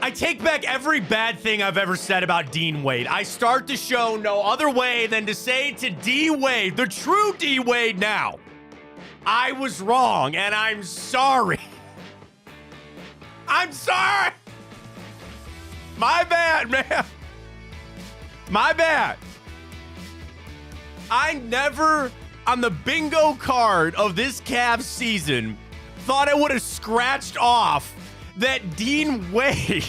I take back every bad thing I've ever said about Dean Wade. I start the show no other way than to say to D Wade, the true D Wade now, I was wrong and I'm sorry. I'm sorry. My bad, man. My bad. I never, on the bingo card of this Cavs season, thought I would have scratched off that Dean Wade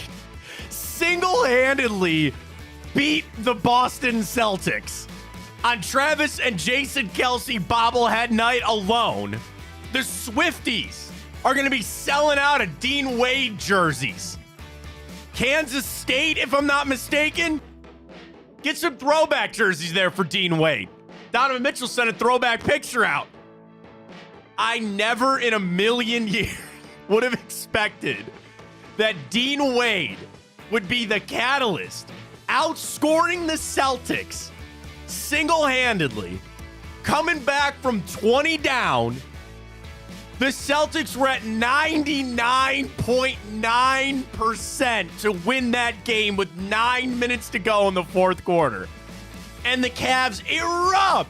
single-handedly beat the Boston Celtics on Travis and Jason Kelce bobblehead night alone. The Swifties are going to be selling out of Dean Wade jerseys. Kansas State, if I'm not mistaken, get some throwback jerseys there for Dean Wade. Donovan Mitchell sent a throwback picture out. I never in a million years would have expected that Dean Wade would be the catalyst, outscoring the Celtics single-handedly, coming back from 20 down. The Celtics were at 99.9% to win that game with 9 minutes to go in the fourth quarter. And the Cavs erupt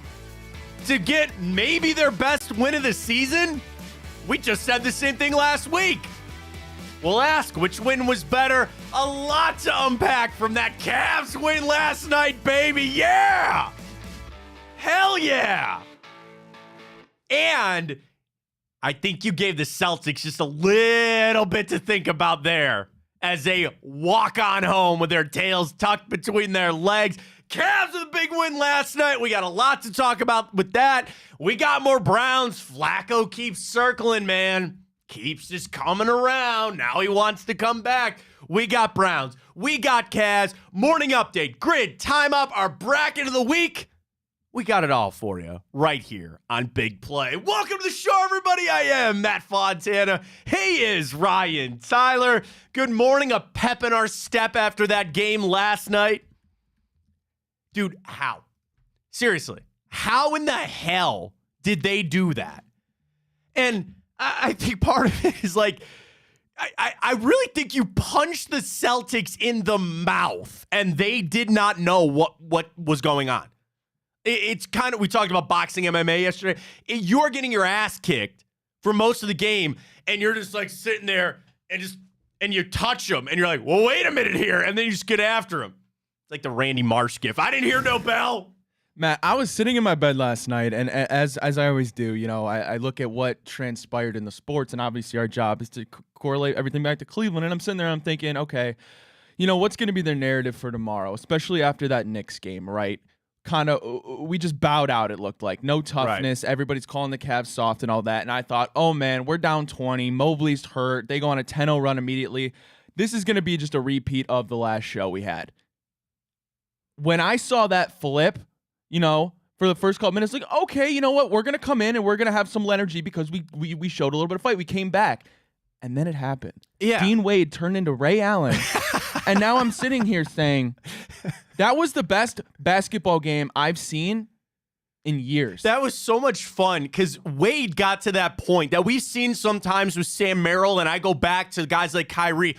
to get maybe their best win of the season. We just said the same thing last week. We'll ask which win was better. A lot to unpack from that Cavs win last night, baby. Yeah! Hell yeah! And I think you gave the Celtics just a little bit to think about there as they walk on home with their tails tucked between their legs. Cavs with a big win last night. We got a lot to talk about with that. We got more Browns. Flacco keeps circling, man. Keeps just coming around. Now he wants to come back. We got Browns. We got Cavs. Morning update, grid, time up, our bracket of the week. We got it all for you right here on Big Play. Welcome to the show, everybody. I am Matt Fontana. He is Ryan Tyler. Good morning. A pep in our step after that game last night. Dude, how? Seriously, how in the hell did they do that? And I think part of it is like, I really think you punched the Celtics in the mouth and they did not know what was going on. It's kind of, we talked about boxing MMA yesterday. You're getting your ass kicked for most of the game and you're just like sitting there and you touch them and you're like, well, wait a minute here. And then you just get after them. It's like the Randy Marsh gif. I didn't hear no bell. Matt, I was sitting in my bed last night, and as I always do, you know, I look at what transpired in the sports, and obviously our job is to correlate everything back to Cleveland. And I'm sitting there, I'm thinking, okay, you know, what's going to be their narrative for tomorrow, especially after that Knicks game, right? Kind of, we just bowed out, it looked like. No toughness. Right. Everybody's calling the Cavs soft and all that. And I thought, oh, man, we're down 20. Mobley's hurt. They go on a 10-0 run immediately. This is going to be just a repeat of the last show we had. When I saw that flip, you know, for the first couple minutes, like, okay, you know what? We're going to come in and we're going to have some energy because we showed a little bit of fight. We came back. And then it happened. Yeah. Dean Wade turned into Ray Allen. And now I'm sitting here saying, that was the best basketball game I've seen in years. That was so much fun because Wade got to that point that we've seen sometimes with Sam Merrill, and I go back to guys like Kyrie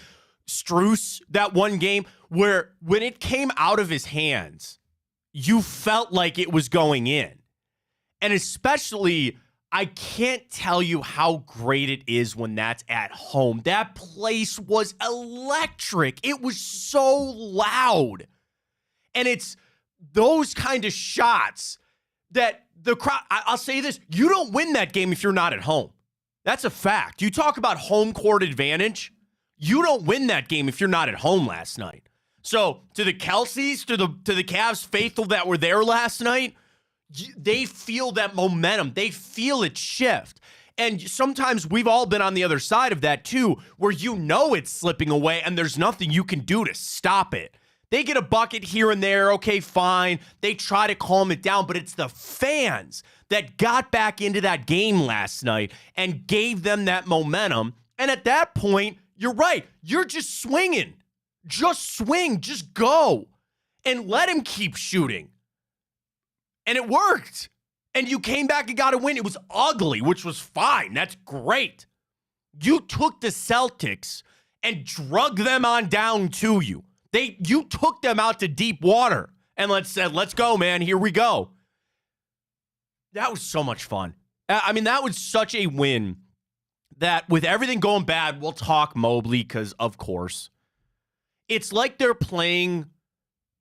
Strus, that one game where when it came out of his hands, you felt like it was going in. And especially, I can't tell you how great it is when that's at home. That place was electric. It was so loud. And it's those kind of shots that the crowd, I'll say this, you don't win that game if you're not at home. That's a fact. You talk about home court advantage. You don't win that game if you're not at home last night. So to the Kelceys, to the Cavs faithful that were there last night, they feel that momentum. They feel it shift. And sometimes we've all been on the other side of that too, where you know it's slipping away and there's nothing you can do to stop it. They get a bucket here and there. Okay, fine. They try to calm it down, but it's the fans that got back into that game last night and gave them that momentum. And at that point, you're right. You're just swinging. Just swing. Just go. And let him keep shooting. And it worked. And you came back and got a win. It was ugly, which was fine. That's great. You took the Celtics and drug them on down to you. You took them out to deep water and said, let's go, man. Here we go. That was so much fun. I mean, that was such a win that with everything going bad, we'll talk Mobley because, of course, it's like they're playing,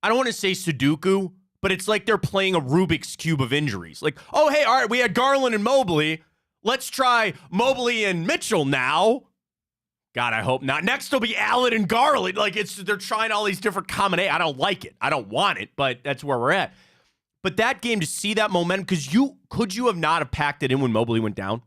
I don't want to say Sudoku, but it's like they're playing a Rubik's Cube of injuries. Like, oh, hey, all right, we had Garland and Mobley. Let's try Mobley and Mitchell now. God, I hope not. Next will be Allen and Garland. Like, they're trying all these different combinations. I don't like it. I don't want it, but that's where we're at. But that game, to see that momentum, because could you have not have packed it in when Mobley went down?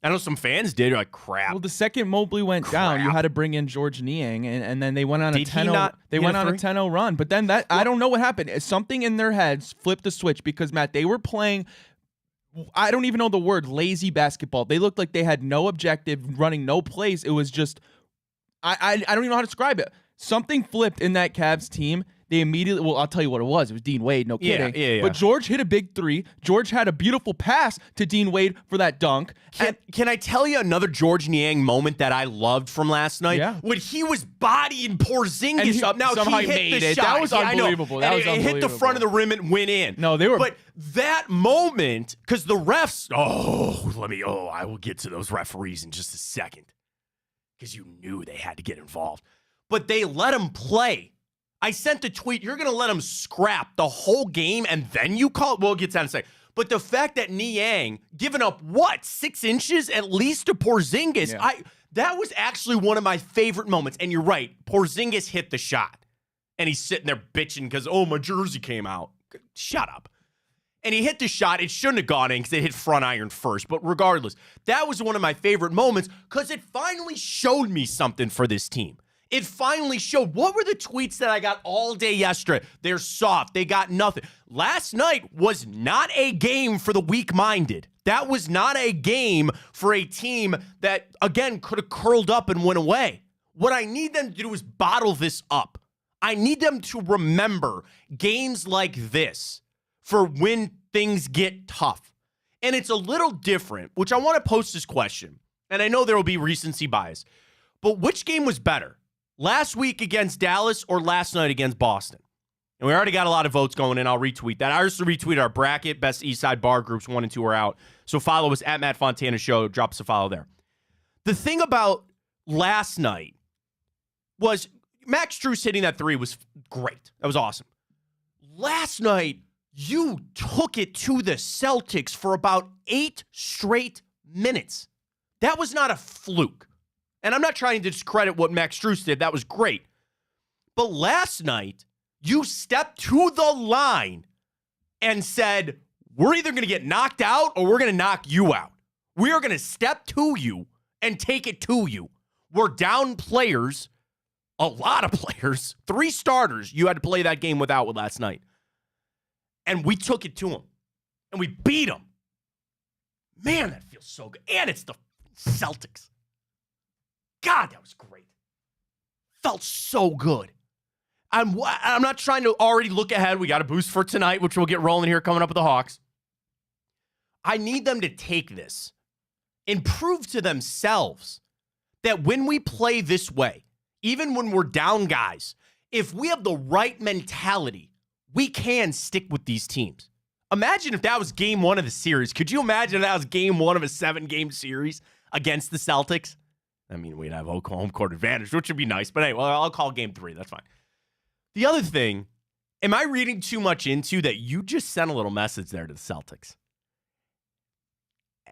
I know some fans did. You're like, crap. Well, the second Mobley went down, you had to bring in George Niang, and then they went on a 10-0. They went on a 10-0 run. But then I don't know what happened. Something in their heads flipped the switch because, Matt, they were playing, I don't even know the word, lazy basketball. They looked like they had no objective, running no plays. It was just, I don't even know how to describe it. Something flipped in that Cavs team. They immediately, well, I'll tell you what it was. It was Dean Wade, no kidding. Yeah. But George hit a big three. George had a beautiful pass to Dean Wade for that dunk. Can I tell you another George Niang moment that I loved from last night? Yeah. When he was bodying Porzingis up. Now, somehow he hit made the it. shot. That was unbelievable. That was unbelievable. It hit the front of the rim and went in. No, they were. But that moment, because the refs, I will get to those referees in just a second. Because you knew they had to get involved. But they let him play. I sent a tweet, you're going to let him scrap the whole game and then you call it? We'll get to that in a second. But the fact that Niang giving up, 6 inches at least to Porzingis, yeah. That was actually one of my favorite moments. And you're right, Porzingis hit the shot. And he's sitting there bitching because, my jersey came out. Shut up. And he hit the shot. It shouldn't have gone in because it hit front iron first. But regardless, that was one of my favorite moments because it finally showed me something for this team. It finally showed. What were the tweets that I got all day yesterday? They're soft. They got nothing. Last night was not a game for the weak-minded. That was not a game for a team that, again, could have curled up and went away. What I need them to do is bottle this up. I need them to remember games like this for when things get tough. And it's a little different, which I want to post this question. And I know there will be recency bias. But which game was better? Last week against Dallas or last night against Boston? And we already got a lot of votes going in. I'll retweet that. I also retweeted our bracket. Best East Side bar groups 1 and 2 are out. So follow us at Matt Fontana Show. Drop us a follow there. The thing about last night was Max Strus hitting that 3 was great. That was awesome. Last night, you took it to the Celtics for about 8 straight minutes. That was not a fluke. And I'm not trying to discredit what Max Strus did. That was great. But last night, you stepped to the line and said, we're either going to get knocked out or we're going to knock you out. We are going to step to you and take it to you. We're down players, a lot of players, 3 starters you had to play that game without with last night. And we took it to them. And we beat them. Man, that feels so good. And it's the Celtics. God, that was great. Felt so good. I'm not trying to already look ahead. We got a boost for tonight, which we'll get rolling here coming up with the Hawks. I need them to take this and prove to themselves that when we play this way, even when we're down guys, if we have the right mentality, we can stick with these teams. Imagine if that was game 1 of the series. Could you imagine if that was game 1 of a 7-game series against the Celtics? I mean, we'd have home court advantage, which would be nice. But anyway, I'll call game 3. That's fine. The other thing, am I reading too much into that you just sent a little message there to the Celtics?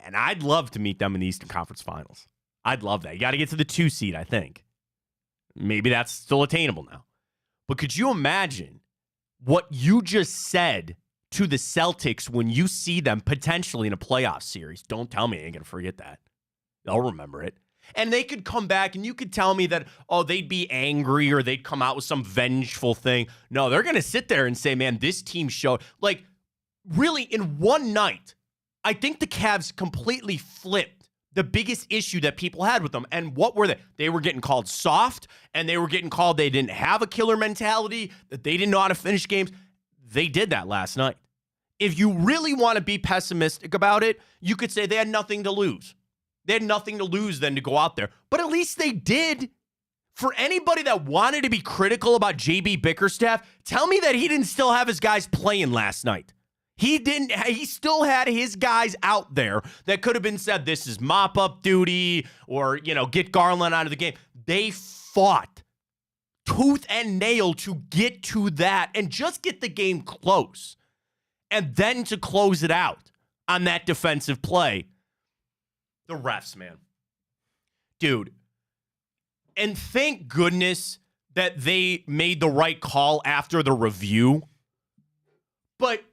And I'd love to meet them in the Eastern Conference Finals. I'd love that. You got to get to the 2 seed, I think. Maybe that's still attainable now. But could you imagine what you just said to the Celtics when you see them potentially in a playoff series? Don't tell me I ain't going to forget that. They'll remember it. And they could come back and you could tell me that, they'd be angry or they'd come out with some vengeful thing. No, they're going to sit there and say, man, this team showed. Like, really, in one night, I think the Cavs completely flipped the biggest issue that people had with them. And what were they? They were getting called soft, and they were getting called they didn't have a killer mentality, that they didn't know how to finish games. They did that last night. If you really want to be pessimistic about it, you could say they had nothing to lose. They had nothing to lose then to go out there. But at least they did. For anybody that wanted to be critical about JB Bickerstaff, tell me that he didn't still have his guys playing last night. He didn't. He still had his guys out there that could have been said, this is mop-up duty or, get Garland out of the game. They fought tooth and nail to get to that and just get the game close. And then to close it out on that defensive play. The refs, man. Dude. And thank goodness that they made the right call after the review. But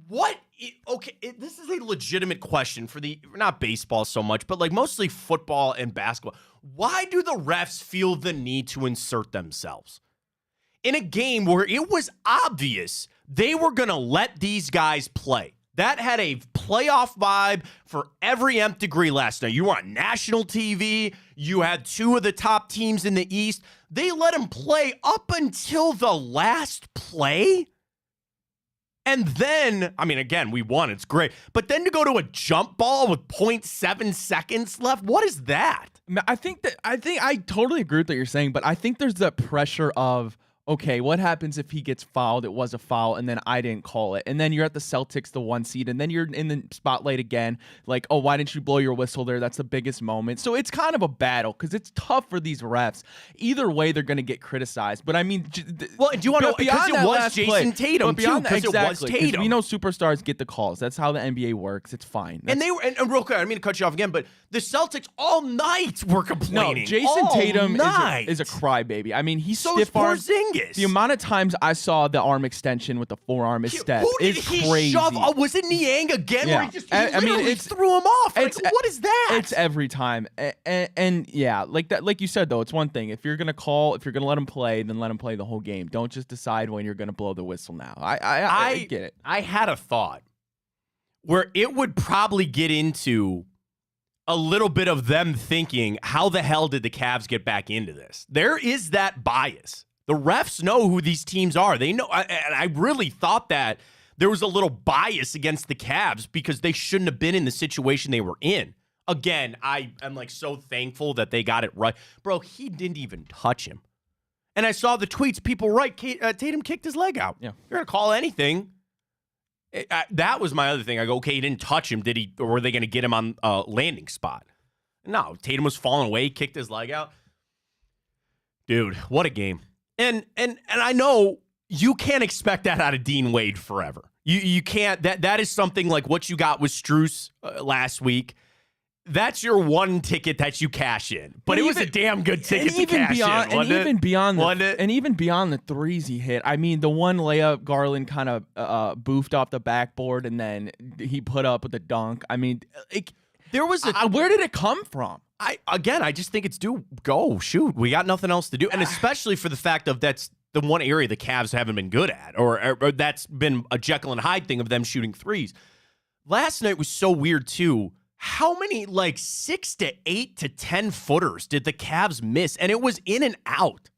this is a legitimate question for not baseball so much, but like mostly football and basketball. Why do the refs feel the need to insert themselves in a game where it was obvious they were going to let these guys play? That had a playoff vibe for every nth degree last night. You were on national TV. You had two of the top teams in the East. They let them play up until the last play. And then, again, we won. It's great. But then to go to a jump ball with 0.7 seconds left, what is that? I think I totally agree with what you're saying, but I think there's the pressure of, okay, what happens if he gets fouled? It was a foul, and then I didn't call it. And then you're at the Celtics, the 1 seed, and then you're in the spotlight again. Like, oh, why didn't you blow your whistle there? That's the biggest moment. So it's kind of a battle because it's tough for these refs. Either way, they're going to get criticized. But do you want to? Because it was Jason Tatum too. Because it was Tatum. We know superstars get the calls. That's how the NBA works. It's fine. And they were. And real quick, I didn't mean to cut you off again, but the Celtics all night were complaining. No, Jason Tatum is a crybaby. He's so stiff-armed. Porzingis. The amount of times I saw the arm extension with the forearm is step is crazy. Was it Niang again? Yeah. Where he threw him off. What is that? It's every time. And yeah, like that. Like you said, though, it's one thing. If you're gonna let him play, then let him play the whole game. Don't just decide when you're gonna blow the whistle. Now, I get it. I had a thought where it would probably get into a little bit of them thinking, how the hell did the Cavs get back into this? There is that bias. The refs know who these teams are. They know, and I really thought that there was a little bias against the Cavs because they shouldn't have been in the situation they were in. Again, I am so thankful that they got it right. Bro, he didn't even touch him. And I saw the tweets. People write, Tatum kicked his leg out. Yeah. You're going to call anything. That was my other thing. I go, okay, he didn't touch him. Or were they going to get him on a landing spot? No, Tatum was falling away, kicked his leg out. Dude, what a game. And I know you can't expect that out of Dean Wade forever. You can't. That is something like what you got with Strus last week. That's your one ticket that you cash in. But it was a damn good ticket to cash in. And even beyond the threes he hit. The one layup Garland kind of boofed off the backboard and then he put up with the dunk. There was where did it come from? I just think it's go shoot. We got nothing else to do, and especially for the fact of that's the one area the Cavs haven't been good at, or that's been a Jekyll and Hyde thing of them shooting threes. Last night was so weird too. How many 6 to 8 to 10 footers did the Cavs miss? And it was in and out.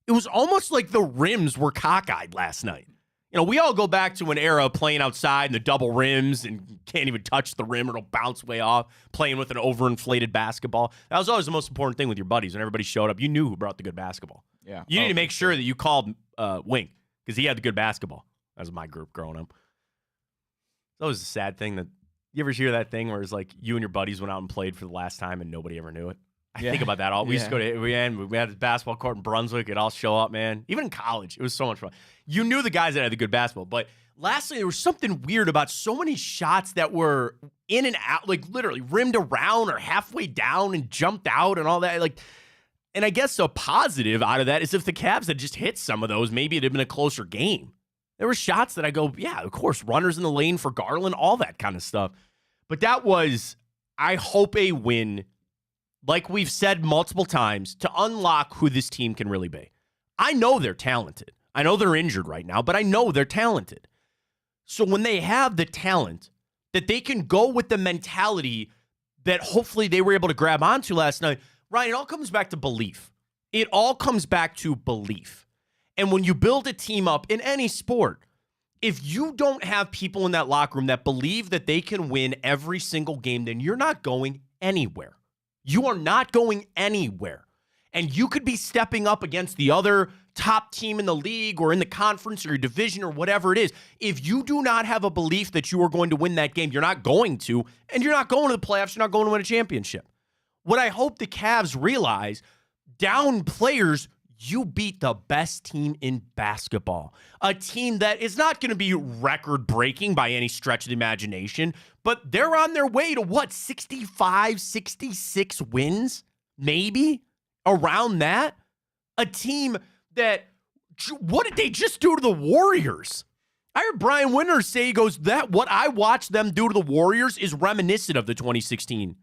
It was almost like the rims were cockeyed last night. We all go back to an era of playing outside and the double rims and can't even touch the rim or it'll bounce way off, playing with an overinflated basketball. That was always the most important thing with your buddies. When everybody showed up, you knew who brought the good basketball. Yeah. You need to make sure that you called Wink because he had the good basketball. That was my group growing up. That was a sad thing. That you ever hear that thing where it's like you and your buddies went out and played for the last time and nobody ever knew it? I think about that all. We used to go to, we had a basketball court in Brunswick. It'd all show up, man. Even in college, it was so much fun. You knew the guys that had the good basketball. But lastly, there was something weird about so many shots that were in and out, literally rimmed around or halfway down and jumped out and all that. And I guess a positive out of that is if the Cavs had just hit some of those, maybe it'd have been a closer game. There were shots that I go, yeah, of course, runners in the lane for Garland, all that kind of stuff. But that was, I hope, a win, like we've said multiple times, to unlock who this team can really be. I know they're talented. I know they're injured right now, but I know they're talented. So when they have the talent that they can go with the mentality that hopefully they were able to grab onto last night, Ryan, it all comes back to belief. It all comes back to belief. And when you build a team up in any sport, if you don't have people in that locker room that believe that they can win every single game, then you're not going anywhere. You are not going anywhere. And you could be stepping up against the other top team in the league or in the conference or your division or whatever it is. If you do not have a belief that you are going to win that game, you're not going to, and you're not going to the playoffs, you're not going to win a championship. What I hope the Cavs realize, down players, you beat the best team in basketball. A team that is not going to be record-breaking by any stretch of the imagination, but they're on their way to, what, 65, 66 wins? Maybe? Around that? A team that, what did they just do to the Warriors? I heard Brian Winters say, he goes, that what I watched them do to the Warriors is reminiscent of the 2016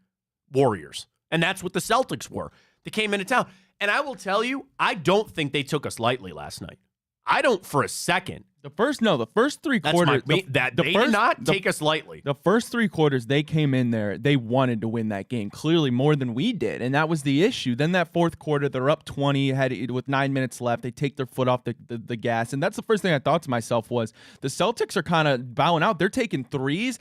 Warriors. And that's what the Celtics were. They came into town. And I will tell you, I don't think they took us lightly last night. I don't for a second. The first three quarters. They did not take us lightly. The first 3 quarters, they came in there, they wanted to win that game, clearly more than we did, and that was the issue. Then that fourth quarter, they're up 20, with 9 minutes left. They take their foot off the gas, and that's the first thing I thought to myself was, the Celtics are kind of bowing out. They're taking threes.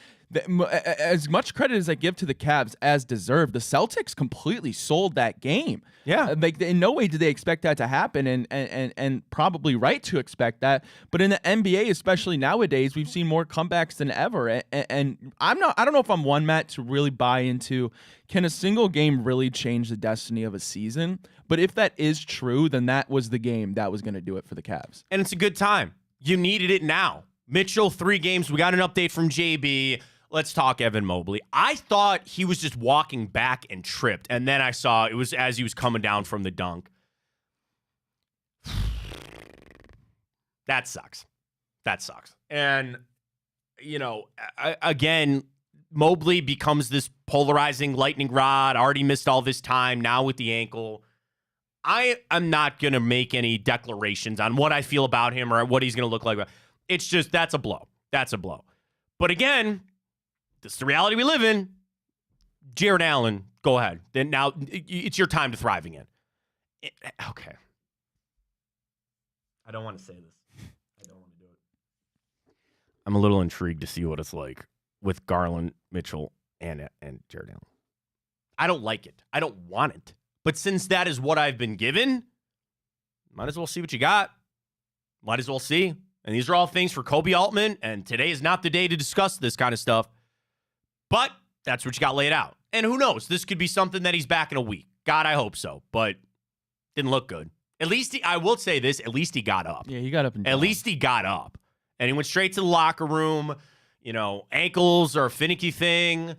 As much credit as I give to the Cavs as deserved, the Celtics completely sold that game. Yeah. Like, in no way did they expect that to happen, and probably right to expect that. But in the NBA, especially nowadays, we've seen more comebacks than ever. And I don't know if I'm one, Matt, to really buy into, can a single game really change the destiny of a season? But if that is true, then that was the game that was going to do it for the Cavs. And it's a good time. You needed it now. Mitchell, 3 games. We got an update from JB. Let's talk Evan Mobley. I thought he was just walking back and tripped, and then I saw it was as he was coming down from the dunk. That sucks. That sucks. And, again, Mobley becomes this polarizing lightning rod, already missed all this time, now with the ankle. I am not going to make any declarations on what I feel about him or what he's going to look like. It's just, that's a blow. That's a blow. But again, this is the reality we live in. Jared Allen, go ahead. Then now it's your time to thrive again. Okay. I don't want to say this. I don't want to do it. I'm a little intrigued to see what it's like with Garland, Mitchell, and Jared Allen. I don't like it. I don't want it. But since that is what I've been given, might as well see what you got. Might as well see. And these are all things for Kobe Altman, and today is not the day to discuss this kind of stuff. But that's what you got laid out. And who knows? This could be something that he's back in a week. God, I hope so. But didn't look good. At least I will say this, at least he got up. Yeah, he got up and down. At least he got up. And he went straight to the locker room. Ankles are a finicky thing.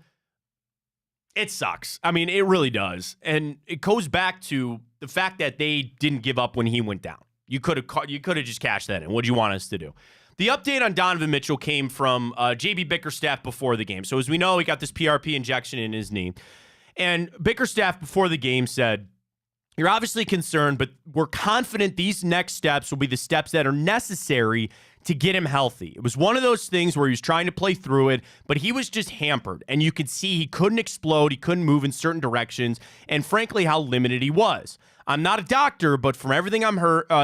It sucks. I mean, it really does. And it goes back to the fact that they didn't give up when he went down. You could have just cashed that in. What do you want us to do? The update on Donovan Mitchell came from J.B. Bickerstaff before the game. So as we know, he got this PRP injection in his knee. And Bickerstaff before the game said, you're obviously concerned, but we're confident these next steps will be the steps that are necessary to get him healthy. It was one of those things where he was trying to play through it, but he was just hampered. And you could see he couldn't explode. He couldn't move in certain directions. And frankly, how limited he was. I'm not a doctor, but from everything I'm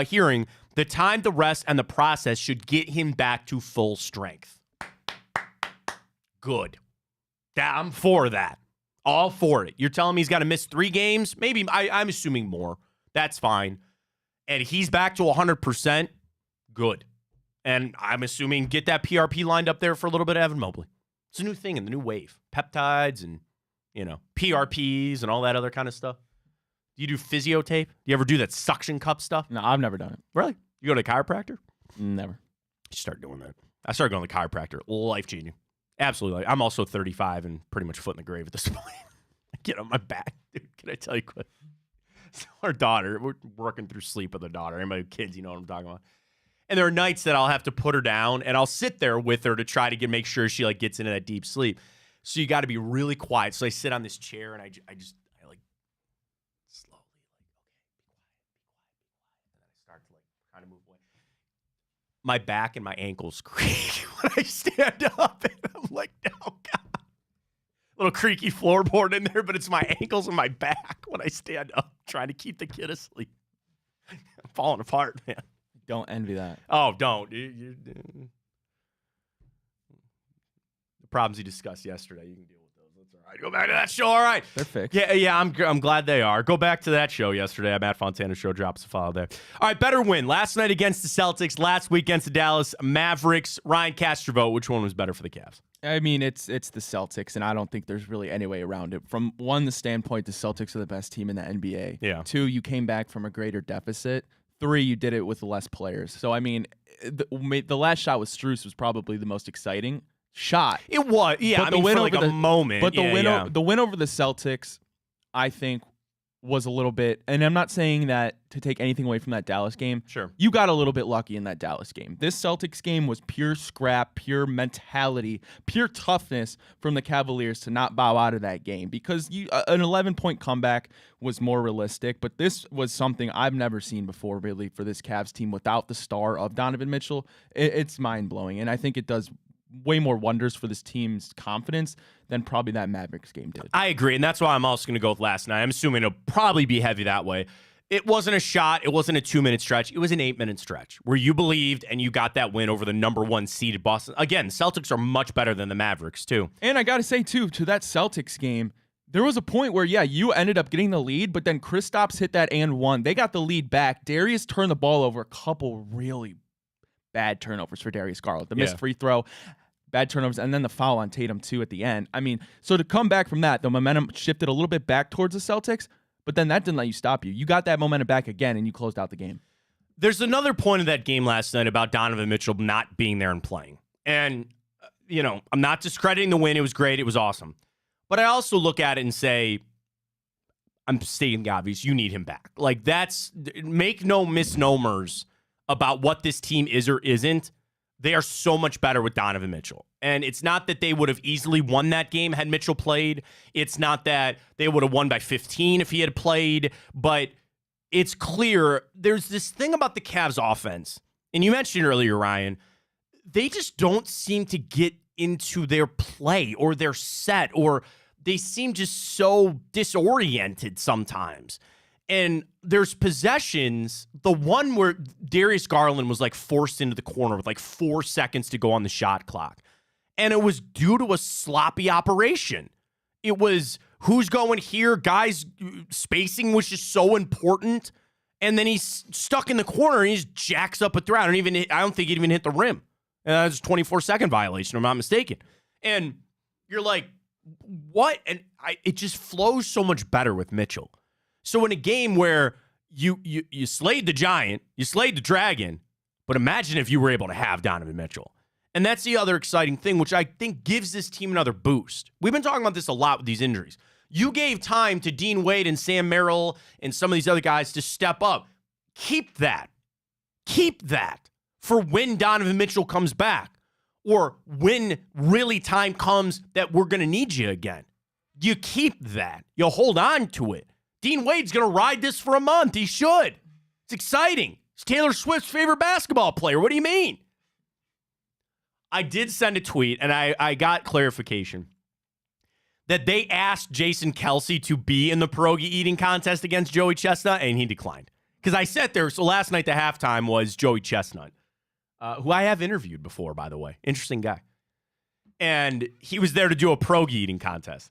hearing, the time, the rest, and the process should get him back to full strength. Good. I'm for that. All for it. You're telling me he's got to miss 3 games? Maybe. I'm assuming more. That's fine. And he's back to 100%. Good. And I'm assuming get that PRP lined up there for a little bit of Evan Mobley. It's a new thing in the new wave. Peptides and, PRPs and all that other kind of stuff. Do you do physio tape? Do you ever do that suction cup stuff? No, I've never done it. Really? You go to the chiropractor? Never. You start doing that. I started going to the chiropractor. Life-changing. Absolutely. I'm also 35 and pretty much foot in the grave at this point. I get on my back. Dude, can I tell you quick? So our daughter, we're working through sleep with our daughter. Anybody with kids, you know what I'm talking about. And there are nights that I'll have to put her down, and I'll sit there with her to try to make sure she gets into that deep sleep. So you got to be really quiet. So I sit on this chair, and I slowly, okay, be quiet. And then I start to kind of move away. My back and my ankles creak when I stand up, and I'm like, oh, God. Little creaky floorboard in there, but it's my ankles and my back when I stand up, trying to keep the kid asleep. I'm falling apart, man. Don't envy that. Oh, don't. The problems you discussed yesterday, you can deal with those. That's all right, go back to that show. All right. They're fixed. Yeah, I'm glad they are. Go back to that show yesterday. Matt Fontana show drops a follow there. All right, better win. Last night against the Celtics, last week against the Dallas Mavericks. Ryan, cast your vote. Which one was better for the Cavs? I mean, it's the Celtics, and I don't think there's really any way around it. From one, the standpoint, the Celtics are the best team in the NBA. Yeah. 2, you came back from a greater deficit. 3, you did it with less players. So, I mean, the last shot with Strus was probably the most exciting shot. It was, yeah. But I mean, for like a moment. But the the win over the Celtics, I think, was a little bit. And I'm not saying that to take anything away from that Dallas game. Sure. You got a little bit lucky in that Dallas game. This Celtics game was pure scrap, pure mentality, pure toughness from the Cavaliers to not bow out of that game, because an 11-point comeback was more realistic. But this was something I've never seen before, really, for this Cavs team without the star of Donovan Mitchell. It's mind-blowing. And I think it does way more wonders for this team's confidence than probably that Mavericks game did. I agree, and that's why I'm also going to go with last night. I'm assuming it'll probably be heavy that way. It wasn't a shot. It wasn't a 2-minute stretch. It was an 8-minute stretch where you believed and you got that win over the number 1 seeded Boston. Again, Celtics are much better than the Mavericks, too. And I got to say, too, to that Celtics game, there was a point where, yeah, you ended up getting the lead, but then Kristaps hit that and one. They got the lead back. Darius turned the ball over. A couple really bad turnovers for Darius Garland. The missed free throw, bad turnovers, and then the foul on Tatum, too, at the end. I mean, so to come back from that, the momentum shifted a little bit back towards the Celtics, but then that didn't let you stop you. You got that momentum back again, and you closed out the game. There's another point of that game last night about Donovan Mitchell not being there and playing. And, I'm not discrediting the win. It was great. It was awesome. But I also look at it and say, I'm stating the obvious, you need him back. Like, make no misnomers about what this team is or isn't. They are so much better with Donovan Mitchell. And it's not that they would have easily won that game had Mitchell played. It's not that they would have won by 15 if he had played. But it's clear there's this thing about the Cavs offense. And you mentioned earlier, Ryan, they just don't seem to get into their play or their set, or they seem just so disoriented sometimes. And there's possessions, the one where Darius Garland was like forced into the corner with like 4 seconds to go on the shot clock. And it was due to a sloppy operation. It was who's going here, guys, spacing was just so important. And then he's stuck in the corner and he just jacks up a three. I don't think he even hit the rim. And that was a 24-second violation, if I'm not mistaken. And you're like, what? And it just flows so much better with Mitchell. So in a game where you slayed the giant, you slayed the dragon, but imagine if you were able to have Donovan Mitchell. And that's the other exciting thing, which I think gives this team another boost. We've been talking about this a lot with these injuries. You gave time to Dean Wade and Sam Merrill and some of these other guys to step up. Keep that. Keep that for when Donovan Mitchell comes back, or when really time comes that we're going to need you again. You keep that. You hold on to it. Dean Wade's going to ride this for a month. He should. It's exciting. He's Taylor Swift's favorite basketball player. What do you mean? I did send a tweet, and I got clarification that they asked Jason Kelce to be in the pierogi eating contest against Joey Chestnut, and he declined. Because I sat there, so last night the halftime was Joey Chestnut, who I have interviewed before, by the way. Interesting guy. And he was there to do a pierogi eating contest.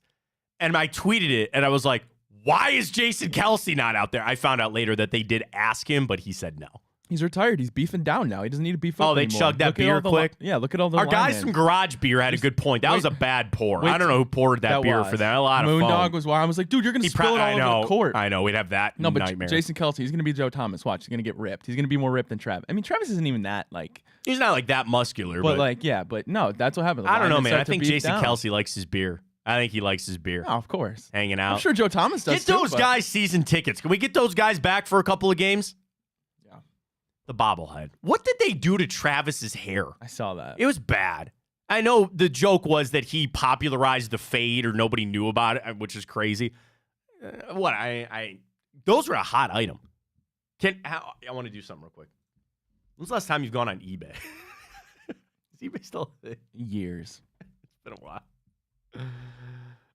And I tweeted it, and I was like, why is Jason Kelce not out there? I found out later that they did ask him, but he said no. He's retired. He's beefing down now. He doesn't need to beef up Oh, they anymore. chugged that beer quick? Yeah, look at all the Our guys linemen. from Garage Beer had a good point. That was a bad pour. I don't know who poured that beer for them. A lot of fun. Moondog was wild. I was like, dude, you're going to spill it all over the court. I know. We'd have that nightmare. Jason Kelce, he's going to be Joe Thomas. Watch. He's going to get ripped. He's going to be more ripped than Travis. I mean, Travis isn't even that, like... He's not, like, that muscular. But no, that's what happened. I don't know, man. I think Jason Kelce likes his beer. I think he likes his beer. Oh, of course. Hanging out. I'm sure Joe Thomas does, Get those guys season tickets. Can we get those guys back for a couple of games? Yeah. The bobblehead. What did they do to Travis's hair? I saw that. It was bad. I know the joke was that he popularized the fade or nobody knew about it, which is crazy. Those were a hot item. I want to do something real quick. When's the last time you've gone on eBay? Is eBay still a thing? Years. It's been a while. All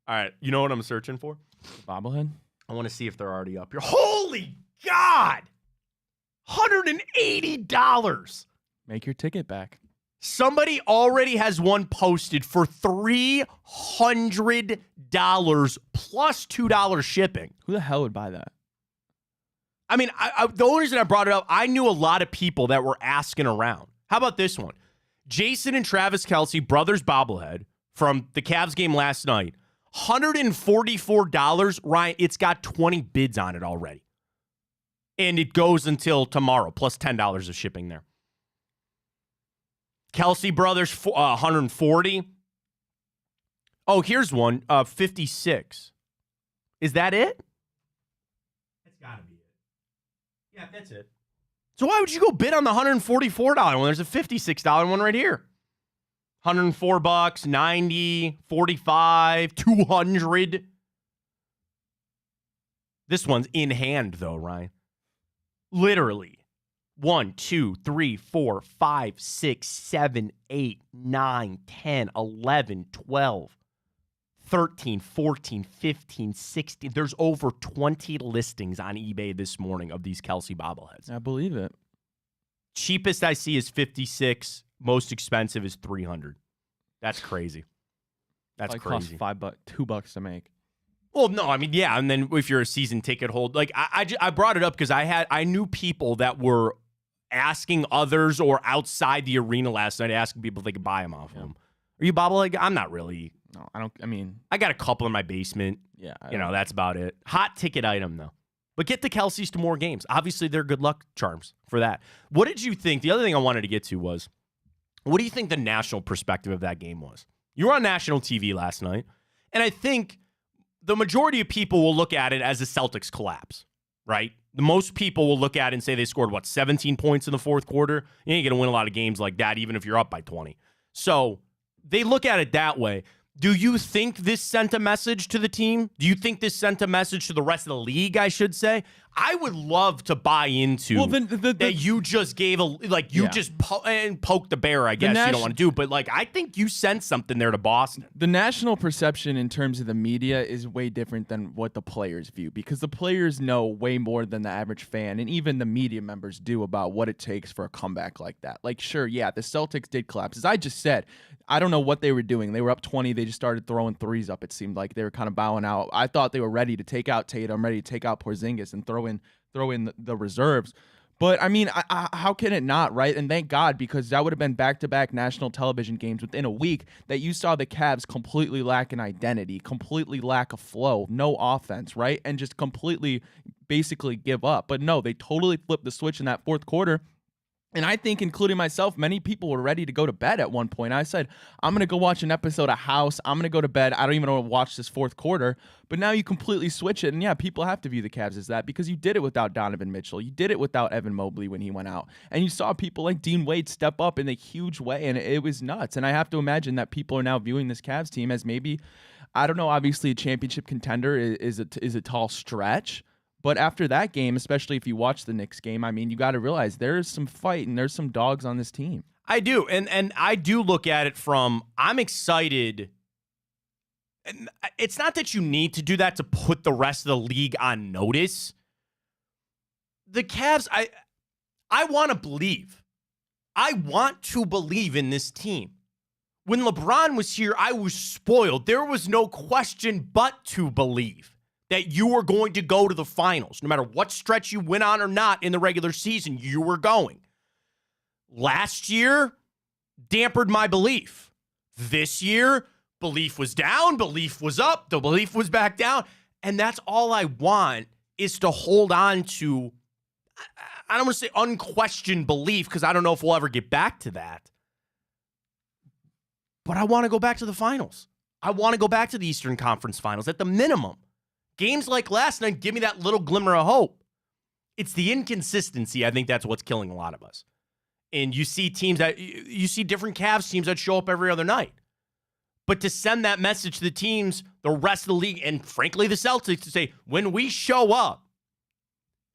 right, you know what I'm searching for? Bobblehead? I want to see if they're already up here. Holy God! $180. Make your ticket back. Somebody already has one posted for $300 plus $2 shipping. Who the hell would buy that? I mean, the only reason I brought it up, I knew a lot of people that were asking around. How about this one? Jason and Travis Kelce, brothers bobblehead from the Cavs game last night. $144. Ryan, it's got 20 bids on it already. And it goes until tomorrow, plus $10 of shipping there. Kelce brothers, 140. Oh, here's one, 56. Is that it? That's got to be it. Yeah, that's it. So why would you go bid on the $144 one? There's a $56 one right here. $104, 90, 45, 200. This one's in hand, though, Ryan. Literally. 1, 2, 3, 4, 5, 6, 7, 8, 9, 10, 11, 12, 13, 14, 15, 16. There's over 20 listings on eBay this morning of these Kelce bobbleheads. I believe it. Cheapest I see is 56. Most expensive is 300. That's crazy. That's crazy. Costs $2 to make. Well, no, I mean, yeah, and then if you're a season ticket holder, like I brought it up because I knew people that were asking others or outside the arena last night, asking people if they could buy them off them. Are you bobblehead? I'm not really. No, I don't. I mean, I got a couple in my basement. Yeah, that's about it. Hot ticket item though. But get the Kelce's to more games. Obviously, they're good luck charms for that. What did you think? The other thing I wanted to get to was, what do you think the national perspective of that game was? You were on national TV last night, and I think the majority of people will look at it as a Celtics collapse, right? The most people will look at it and say they scored, 17 points in the fourth quarter? You ain't going to win a lot of games like that, even if you're up by 20. So they look at it that way. Do you think this sent a message to the team? Do you think this sent a message to the rest of the league, I should say? I would love to buy into that you just gave just poked the bear, I guess you don't want to do. But, I think you sent something there to Boston. The national perception in terms of the media is way different than what the players view, because the players know way more than the average fan and even the media members do about what it takes for a comeback like that. Sure, yeah, the Celtics did collapse. As I just said, I don't know what they were doing. They were up 20. They just started throwing threes up, it seemed like. They were kind of bowing out. I thought they were ready to take out Tatum, ready to take out Porzingis and throw in the reserves. But, I mean, how can it not, right? And thank God, because that would have been back-to-back national television games within a week that you saw the Cavs completely lack an identity, completely lack a flow, no offense, right? And just completely basically give up. But no, they totally flipped the switch in that fourth quarter. And I think, including myself, many people were ready to go to bed at one point. I said, I'm going to go watch an episode of House. I'm going to go to bed. I don't even want to watch this fourth quarter. But now you completely switch it. And yeah, people have to view the Cavs as that because you did it without Donovan Mitchell. You did it without Evan Mobley when he went out. And you saw people like Dean Wade step up in a huge way. And it was nuts. And I have to imagine that people are now viewing this Cavs team as maybe, I don't know, obviously a championship contender is a tall stretch. But after that game, especially if you watch the Knicks game, I mean, you got to realize there's some fight and there's some dogs on this team. I do. And I do look at it from, I'm excited. And it's not that you need to do that to put the rest of the league on notice. The Cavs, I want to believe. I want to believe in this team. When LeBron was here, I was spoiled. There was no question but to believe that you were going to go to the finals. No matter what stretch you went on or not in the regular season, you were going. Last year, dampened my belief. This year, belief was down, belief was up, the belief was back down. And that's all I want is to hold on to, I don't want to say unquestioned belief, because I don't know if we'll ever get back to that. But I want to go back to the finals. I want to go back to the Eastern Conference Finals at the minimum. Games like last night give me that little glimmer of hope. It's the inconsistency. I think that's what's killing a lot of us. And you see different Cavs teams that show up every other night. But to send that message to the teams, the rest of the league, and frankly the Celtics, to say, when we show up,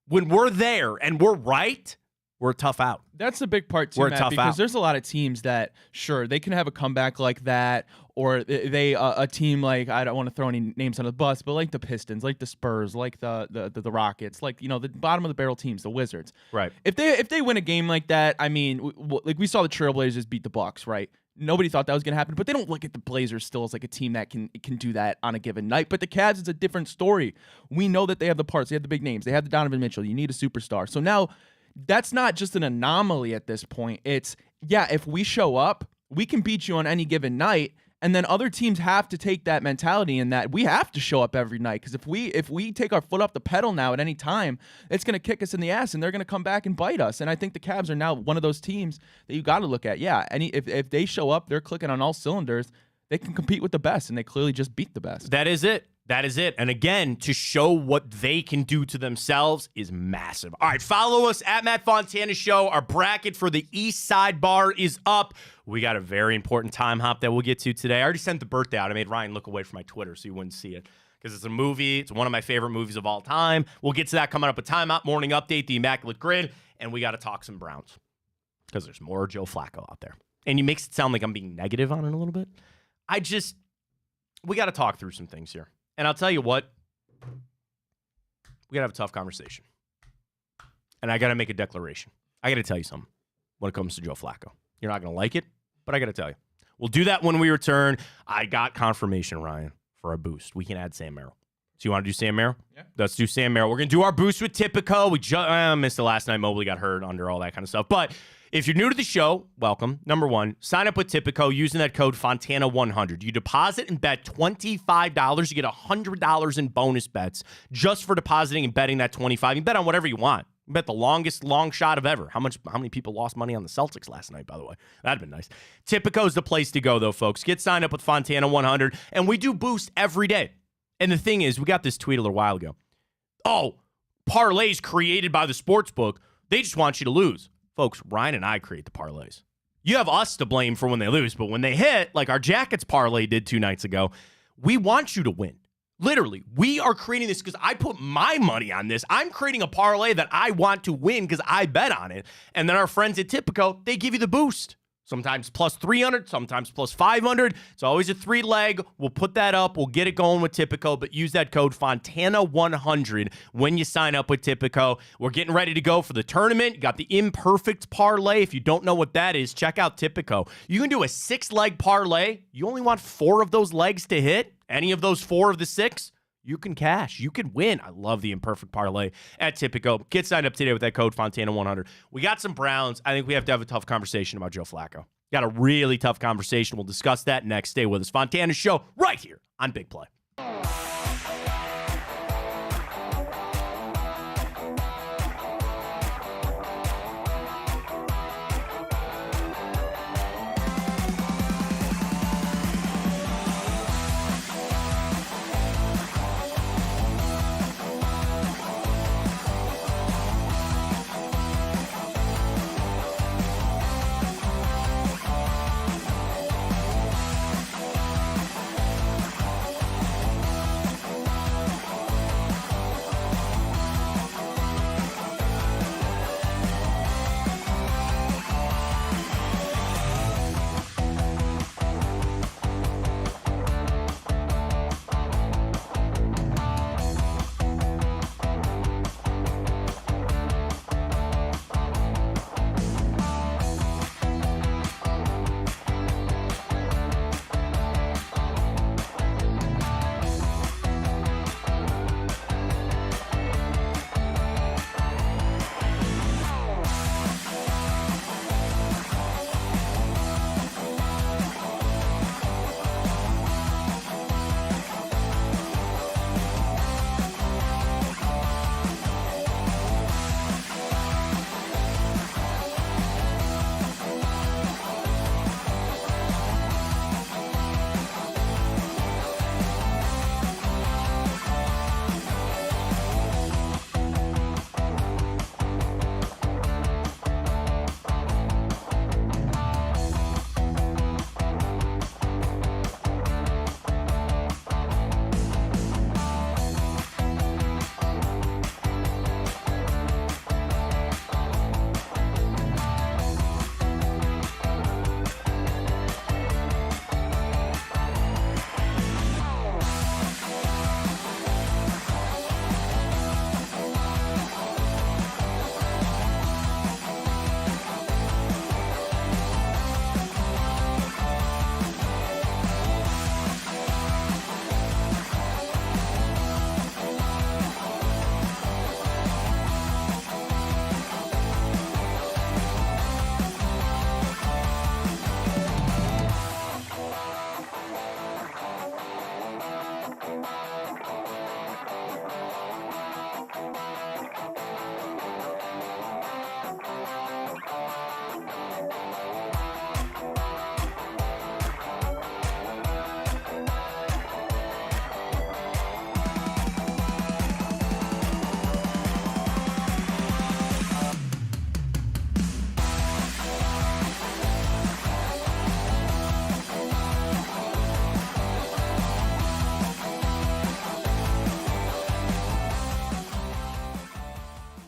when we're there and we're right, we're a tough out. That's the big part too, We're a Matt, tough because out. there's a lot of teams that, sure, they can have a comeback like that, or a team like, I don't want to throw any names on the bus, but like the Pistons, like the Spurs, like the Rockets, like, you know, the bottom of the barrel teams, the Wizards. Right. If they win a game like that, I mean, like we saw the Trailblazers beat the Bucks, right? Nobody thought that was going to happen, but they don't look at the Blazers still as like a team that can do that on a given night. But the Cavs, it's a different story. We know that they have the parts, they have the big names, they have the Donovan Mitchell. You need a superstar. So now that's not just an anomaly at this point. It's, yeah, if we show up, we can beat you on any given night. And then other teams have to take that mentality in that we have to show up every night. Because if we take our foot off the pedal now at any time, it's going to kick us in the ass and they're going to come back and bite us. And I think the Cavs are now one of those teams that you got to look at. Yeah, if they show up, they're clicking on all cylinders, they can compete with the best, and they clearly just beat the best. That is it. That is it. And again, to show what they can do to themselves is massive. All right, follow us at Matt Fontana Show. Our bracket for the East Side Bar is up. We got a very important time hop that we'll get to today. I already sent the birthday out. I made Ryan look away from my Twitter so you wouldn't see it because it's a movie. It's one of my favorite movies of all time. We'll get to that coming up. A timeout, morning update, the Immaculate Grid, and we got to talk some Browns because there's more Joe Flacco out there. And he makes it sound like I'm being negative on it a little bit. We got to talk through some things here. And I'll tell you what, we got to have a tough conversation. And I got to make a declaration. I got to tell you something when it comes to Joe Flacco. You're not going to like it, but I got to tell you. We'll do that when we return. I got confirmation, Ryan, for a boost. We can add Sam Merrill. So you want to do Sam Merrill? Yeah. Let's do Sam Merrill. We're going to do our boost with Tipico. We missed it last night. Mobley got hurt under all that kind of stuff. But if you're new to the show, welcome. Number one, sign up with Tipico using that code Fontana100. You deposit and bet $25. You get $100 in bonus bets just for depositing and betting that $25. You can bet on whatever you want. You bet the longest long shot of ever. How many people lost money on the Celtics last night, by the way? That'd been nice. Tipico's the place to go, though, folks. Get signed up with Fontana100, and we do boost every day. And the thing is, we got this tweet a little while ago. Oh, parlays created by the sportsbook. They just want you to lose. Folks, Ryan and I create the parlays. You have us to blame for when they lose, but when they hit, like our Jackets parlay did 2 nights ago, we want you to win. Literally, we are creating this because I put my money on this. I'm creating a parlay that I want to win because I bet on it. And then our friends at Tipico, they give you the boost. Sometimes plus 300, sometimes plus 500. It's always a 3-leg. We'll put that up. We'll get it going with Tipico, but use that code Fontana100 when you sign up with Tipico. We're getting ready to go for the tournament. You got the imperfect parlay. If you don't know what that is, check out Tipico. You can do a 6-leg parlay. You only want 4 of those legs to hit. Any of those 4 of the 6, you can cash. You can win. I love the imperfect parlay at Tipico. Get signed up today with that code Fontana100. We got some Browns. I think we have to have a tough conversation about Joe Flacco. Got a really tough conversation. We'll discuss that next. Stay with us. Fontana Show right here on Big Play.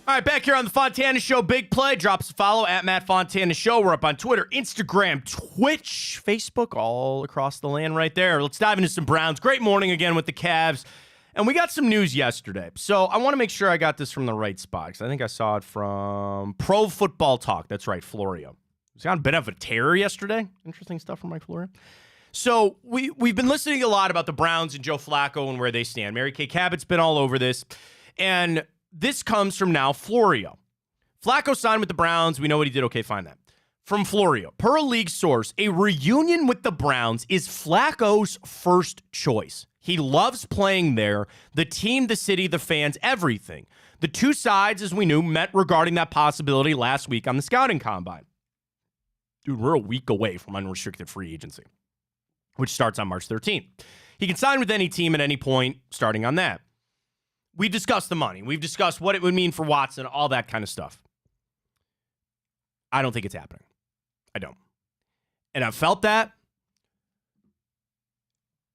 All right, back here on the Fontana Show, Big Play. Drop us a follow at Matt Fontana Show. We're up on Twitter, Instagram, Twitch, Facebook, all across the land right there. Let's dive into some Browns. Great morning again with the Cavs. And we got some news yesterday. So I want to make sure I got this from the right spot because I think I saw it from Pro Football Talk. That's right, Florio. He's on a bit of a tear yesterday. Interesting stuff from Mike Florio. So we've been listening a lot about the Browns and Joe Flacco and where they stand. Mary Kay Cabot's been all over this. And this comes from now Florio. Flacco signed with the Browns. We know what he did. Okay, fine then. From Florio. Per a league source, a reunion with the Browns is Flacco's first choice. He loves playing there. The team, the city, the fans, everything. The two sides, as we knew, met regarding that possibility last week on the scouting combine. Dude, we're a week away from unrestricted free agency, which starts on March 13th. He can sign with any team at any point, starting on that. We've discussed the money. We've discussed what it would mean for Watson, all that kind of stuff. I don't think it's happening. I don't. And I've felt that.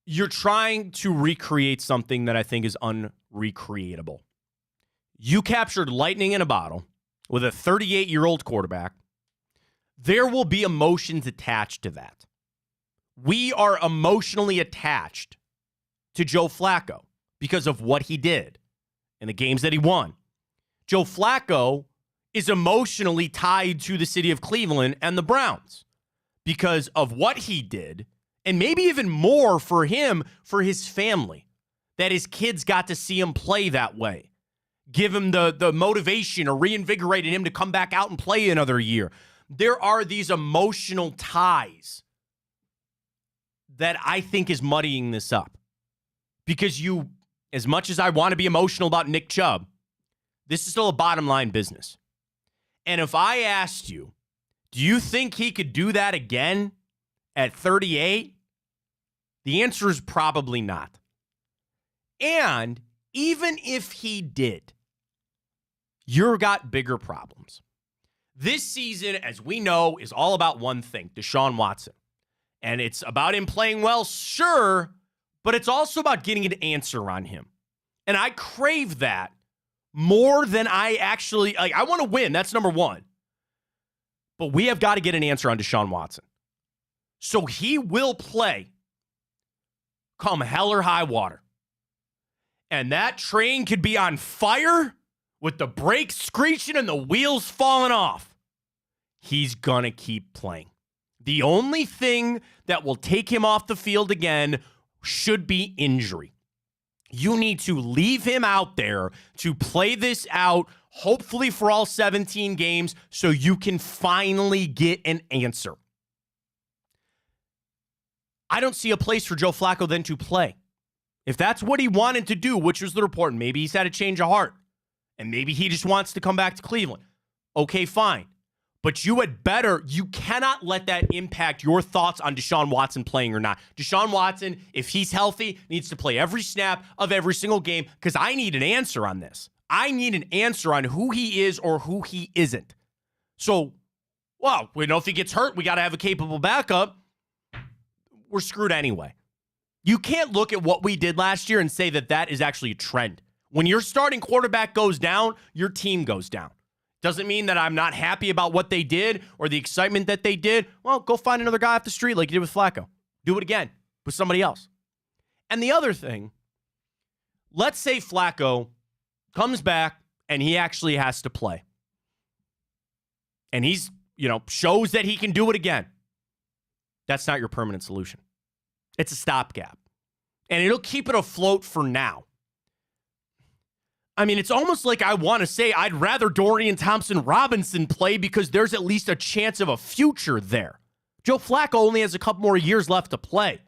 You're trying to recreate something that I think is unrecreatable. You captured lightning in a bottle with a 38-year-old quarterback. There will be emotions attached to that. We are emotionally attached to Joe Flacco because of what he did and the games that he won. Joe Flacco is emotionally tied to the city of Cleveland and the Browns because of what he did, and maybe even more for him, for his family, that his kids got to see him play that way. Give him the motivation or reinvigorated him to come back out and play another year. There are these emotional ties that I think is muddying this up. Because as much as I want to be emotional about Nick Chubb, this is still a bottom line business. And if I asked you, do you think he could do that again at 38? The answer is probably not. And even if he did, you've got bigger problems. This season, as we know, is all about one thing, Deshaun Watson. And it's about him playing well, sure, but it's also about getting an answer on him. And I crave that more than I actually, I want to win. That's number one. But we have got to get an answer on Deshaun Watson. So he will play come hell or high water. And that train could be on fire with the brakes screeching and the wheels falling off. He's going to keep playing. The only thing that will take him off the field again should be injury. You need to leave him out there to play this out, hopefully for all 17 games, so you can finally get an answer. I don't see a place for Joe Flacco then to play. If that's what he wanted to do, which was the report, maybe he's had a change of heart, and maybe he just wants to come back to Cleveland. Okay, fine. But you cannot let that impact your thoughts on Deshaun Watson playing or not. Deshaun Watson, if he's healthy, needs to play every snap of every single game because I need an answer on this. I need an answer on who he is or who he isn't. So, we know if he gets hurt, we got to have a capable backup. We're screwed anyway. You can't look at what we did last year and say that that is actually a trend. When your starting quarterback goes down, your team goes down. Doesn't mean that I'm not happy about what they did or the excitement that they did. Well, go find another guy off the street like you did with Flacco. Do it again with somebody else. And the other thing, let's say Flacco comes back and he actually has to play. And he's, shows that he can do it again. That's not your permanent solution. It's a stopgap. And it'll keep it afloat for now. I mean, it's almost like I want to say I'd rather Dorian Thompson-Robinson play because there's at least a chance of a future there. Joe Flacco only has a couple more years left to play.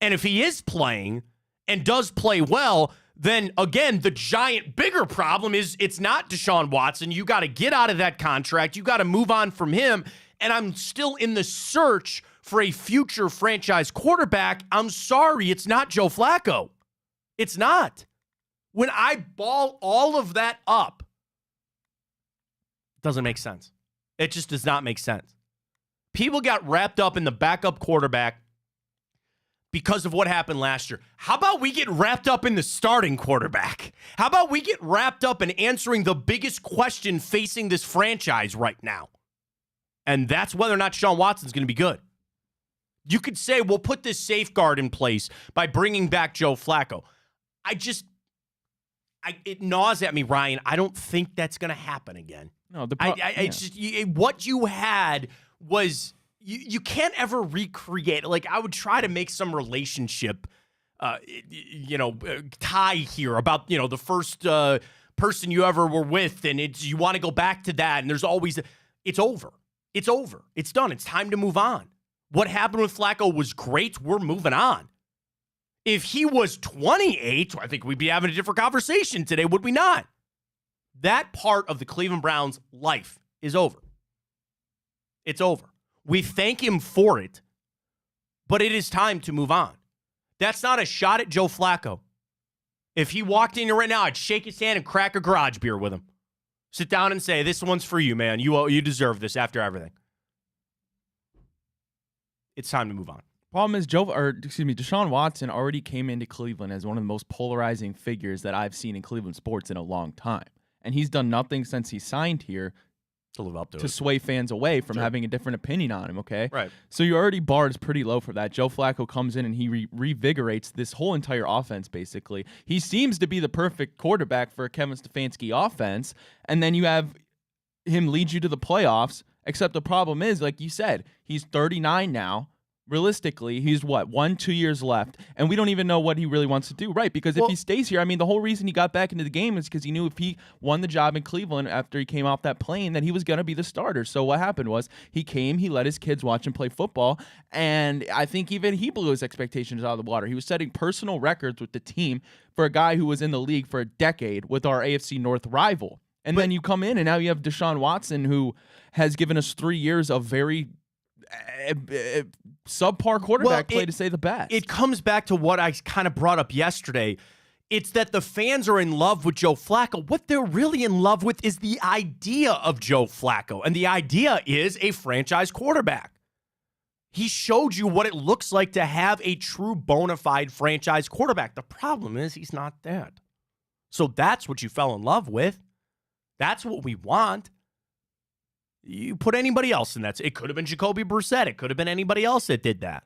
And if he is playing and does play well, then again, the giant bigger problem is it's not Deshaun Watson. You got to get out of that contract. You got to move on from him. And I'm still in the search for a future franchise quarterback. I'm sorry, it's not Joe Flacco. It's not. When I ball all of that up, it doesn't make sense. It just does not make sense. People got wrapped up in the backup quarterback because of what happened last year. How about we get wrapped up in the starting quarterback? How about we get wrapped up in answering the biggest question facing this franchise right now? And that's whether or not Deshaun Watson's going to be good. You could say, we'll put this safeguard in place by bringing back Joe Flacco. It gnaws at me, Ryan. I don't think that's going to happen again. No, what you had was you can't ever recreate. Like, I would try to make some relationship, tie here about the first person you ever were with, and you want to go back to that, and there's always it's over. It's over. It's done. It's time to move on. What happened with Flacco was great. We're moving on. If he was 28, I think we'd be having a different conversation today, would we not? That part of the Cleveland Browns' life is over. It's over. We thank him for it, but it is time to move on. That's not a shot at Joe Flacco. If he walked in here right now, I'd shake his hand and crack a garage beer with him. Sit down and say, this one's for you, man. You deserve this after everything. It's time to move on. Problem is, Deshaun Watson already came into Cleveland as one of the most polarizing figures that I've seen in Cleveland sports in a long time. And he's done nothing since he signed here to live up to sway fans away from having a different opinion on him, okay? Right. So you already barred pretty low for that. Joe Flacco comes in and he revigorates this whole entire offense, basically. He seems to be the perfect quarterback for a Kevin Stefanski offense, and then you have him lead you to the playoffs, except the problem is, like you said, he's 39 now. Realistically, he's 1-2 years left, and we don't even know what he really wants to do, right? Because if he stays here, the whole reason he got back into the game is because he knew if he won the job in Cleveland after he came off that plane, that he was going to be the starter. So what happened was he came, he let his kids watch him play football, and I think even he blew his expectations out of the water. He was setting personal records with the team for a guy who was in the league for a decade with our AFC North rival. And then you come in, and now you have Deshaun Watson, who has given us 3 years of very subpar quarterback play, to say the best. It comes back to what I kind of brought up yesterday. It's that the fans are in love with Joe Flacco. What they're really in love with is the idea of Joe Flacco, and the idea is a franchise quarterback. He showed you what it looks like to have a true bona fide franchise quarterback. The problem is he's not that. So that's what you fell in love with. That's what we want. You put anybody else in that. It could have been Jacoby Brissett. It could have been anybody else that did that.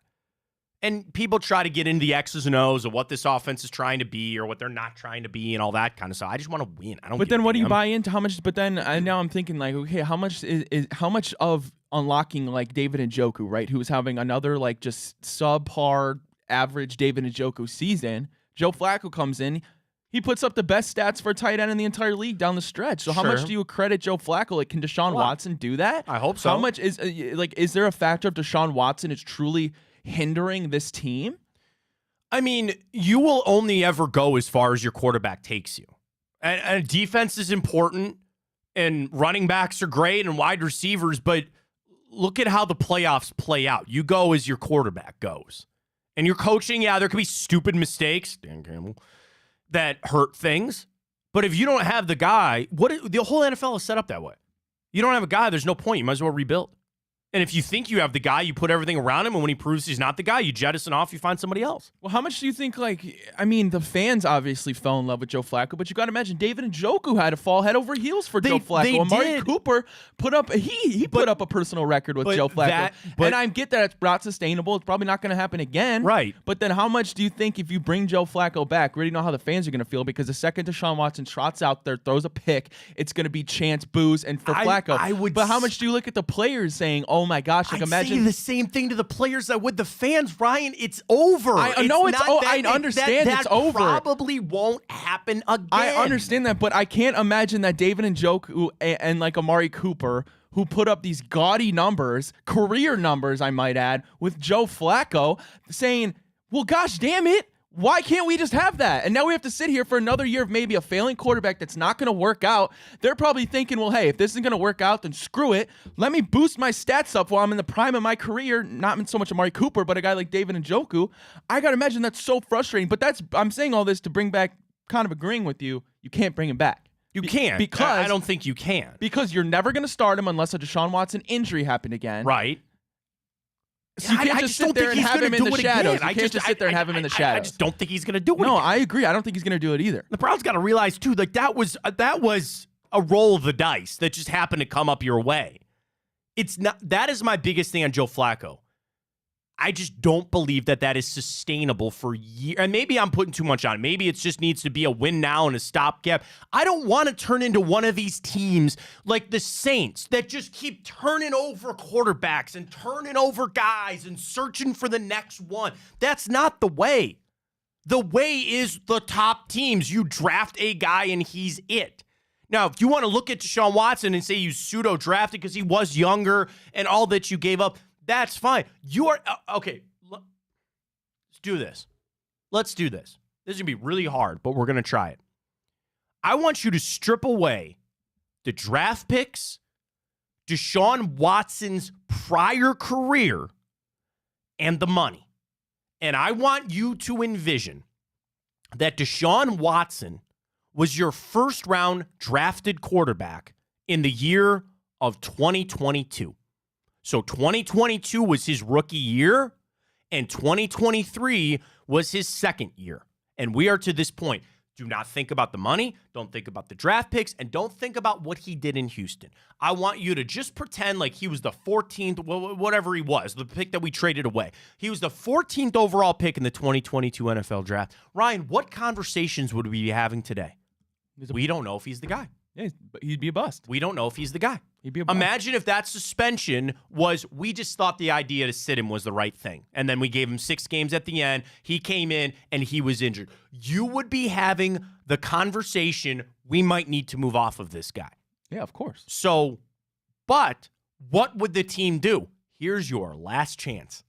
And people try to get into the X's and O's of what this offense is trying to be or what they're not trying to be and all that kind of stuff. I just want to win. I don't. But then, what do you buy into? How much? But then now I'm thinking like, okay, how much of unlocking like David Njoku, right? Who was having another like just subpar average David Njoku season. Joe Flacco comes in. He puts up the best stats for a tight end in the entire league down the stretch. So how much do you credit Joe Flacco? Like, can Deshaun Watson do that? I hope so. How much is there a factor of Deshaun Watson is truly hindering this team? You will only ever go as far as your quarterback takes you. And defense is important, and running backs are great, and wide receivers, but look at how the playoffs play out. You go as your quarterback goes. And your coaching, there could be stupid mistakes. Dan Campbell. That hurt things. But if you don't have the guy, the whole NFL is set up that way. You don't have a guy, there's no point. You might as well rebuild. And if you think you have the guy, you put everything around him, and when he proves he's not the guy, you jettison off, you find somebody else. Well, how much do you think, the fans obviously fell in love with Joe Flacco, but you got to imagine David Njoku had to fall head over heels for Joe Flacco. Amari Cooper put up a personal record with Joe Flacco. And I get that it's not sustainable. It's probably not going to happen again. Right. But then how much do you think if you bring Joe Flacco back, we already know how the fans are going to feel, because the second Deshaun Watson trots out there, throws a pick, it's going to be chance, boos, and for Flacco. But how much do you look at the players saying, oh my gosh, imagine say the same thing to the players that with the fans, Ryan. It's over. I understand it's over. Probably won't happen again. I understand that, but I can't imagine that David Njoku and like Amari Cooper, who put up these gaudy numbers, career numbers, I might add, with Joe Flacco, saying, well, gosh damn it, why can't we just have that? And now we have to sit here for another year of maybe a failing quarterback that's not going to work out. They're probably thinking, well, hey, if this isn't going to work out, then screw it. Let me boost my stats up while I'm in the prime of my career. Not so much Amari Cooper, but a guy like David Njoku. I got to imagine that's so frustrating. But I'm saying all this to bring back, kind of agreeing with you, you can't bring him back. You can't. Because I don't think you can. Because you're never going to start him unless a Deshaun Watson injury happened again. Right. So you can't just sit there and have him in the shadows. You can't just sit there and have him in the shadows. I just don't think he's going to do it. No, again. I agree. I don't think he's going to do it either. The Browns got to realize too, like that was a roll of the dice that just happened to come up your way. It's not. That is my biggest thing on Joe Flacco. I just don't believe that is sustainable for years. And maybe I'm putting too much on it. Maybe it just needs to be a win now and a stopgap. I don't want to turn into one of these teams like the Saints that just keep turning over quarterbacks and turning over guys and searching for the next one. That's not the way. The way is the top teams. You draft a guy and he's it. Now, if you want to look at Deshaun Watson and say you pseudo-drafted because he was younger and all that you gave up, that's fine. You are okay. Let's do this. Let's do this. This is going to be really hard, but we're going to try it. I want you to strip away the draft picks, Deshaun Watson's prior career, and the money. And I want you to envision that Deshaun Watson was your first-round drafted quarterback in the year of 2022. So 2022 was his rookie year, and 2023 was his second year. And we are to this point. Do not think about the money. Don't think about the draft picks. And don't think about what he did in Houston. I want you to just pretend like he was the 14th, whatever he was, the pick that we traded away. He was the 14th overall pick in the 2022 NFL draft. Ryan, what conversations would we be having today? We don't know if he's the guy. Yeah, but he'd be a bust. We don't know if he's the guy. He'd be a bust. Imagine if that suspension was, we just thought the idea to sit him was the right thing. And then we gave him 6 games at the end. He came in and he was injured. You would be having the conversation, we might need to move off of this guy. Yeah, of course. So, but what would the team do? Here's your last chance.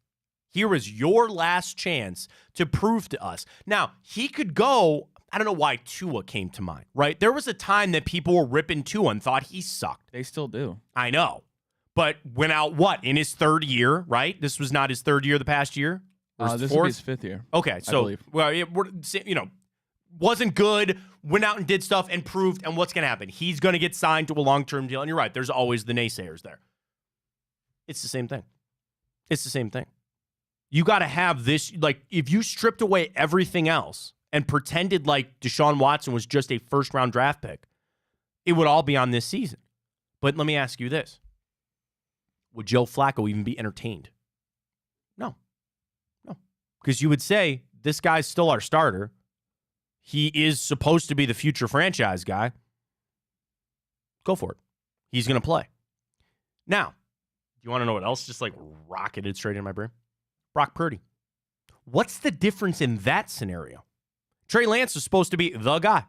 Here is your last chance to prove to us. Now, he could go, I don't know why Tua came to mind, right? There was a time that people were ripping Tua and thought he sucked. They still do. I know. But went out, what, in his third year, right? This was not his third year the past year? This will be his 5th year. Okay, so, well, wasn't good, went out and did stuff and proved, and what's going to happen? He's going to get signed to a long-term deal, and you're right, there's always the naysayers there. It's the same thing. It's the same thing. You got to have this, like, if you stripped away everything else and pretended like Deshaun Watson was just a first-round draft pick, it would all be on this season. But let me ask you this. Would Joe Flacco even be entertained? No. Because you would say, this guy's still our starter. He is supposed to be the future franchise guy. Go for it. He's going to play. Now, do you want to know what else just like rocketed straight in my brain? Brock Purdy. What's the difference in that scenario? Trey Lance was supposed to be the guy.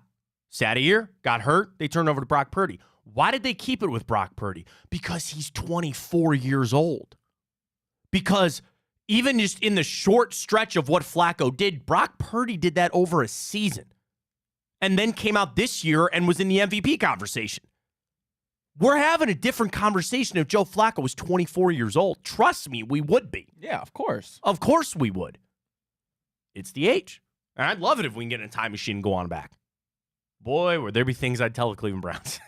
Sat a year, got hurt, they turned over to Brock Purdy. Why did they keep it with Brock Purdy? Because he's 24 years old. Because even just in the short stretch of what Flacco did, Brock Purdy did that over a season. And then came out this year and was in the MVP conversation. We're having a different conversation if Joe Flacco was 24 years old. Trust me, we would be. Yeah, of course. Of course we would. It's the age. And I'd love it if we can get in a time machine and go on back. Boy, would there be things I'd tell the Cleveland Browns.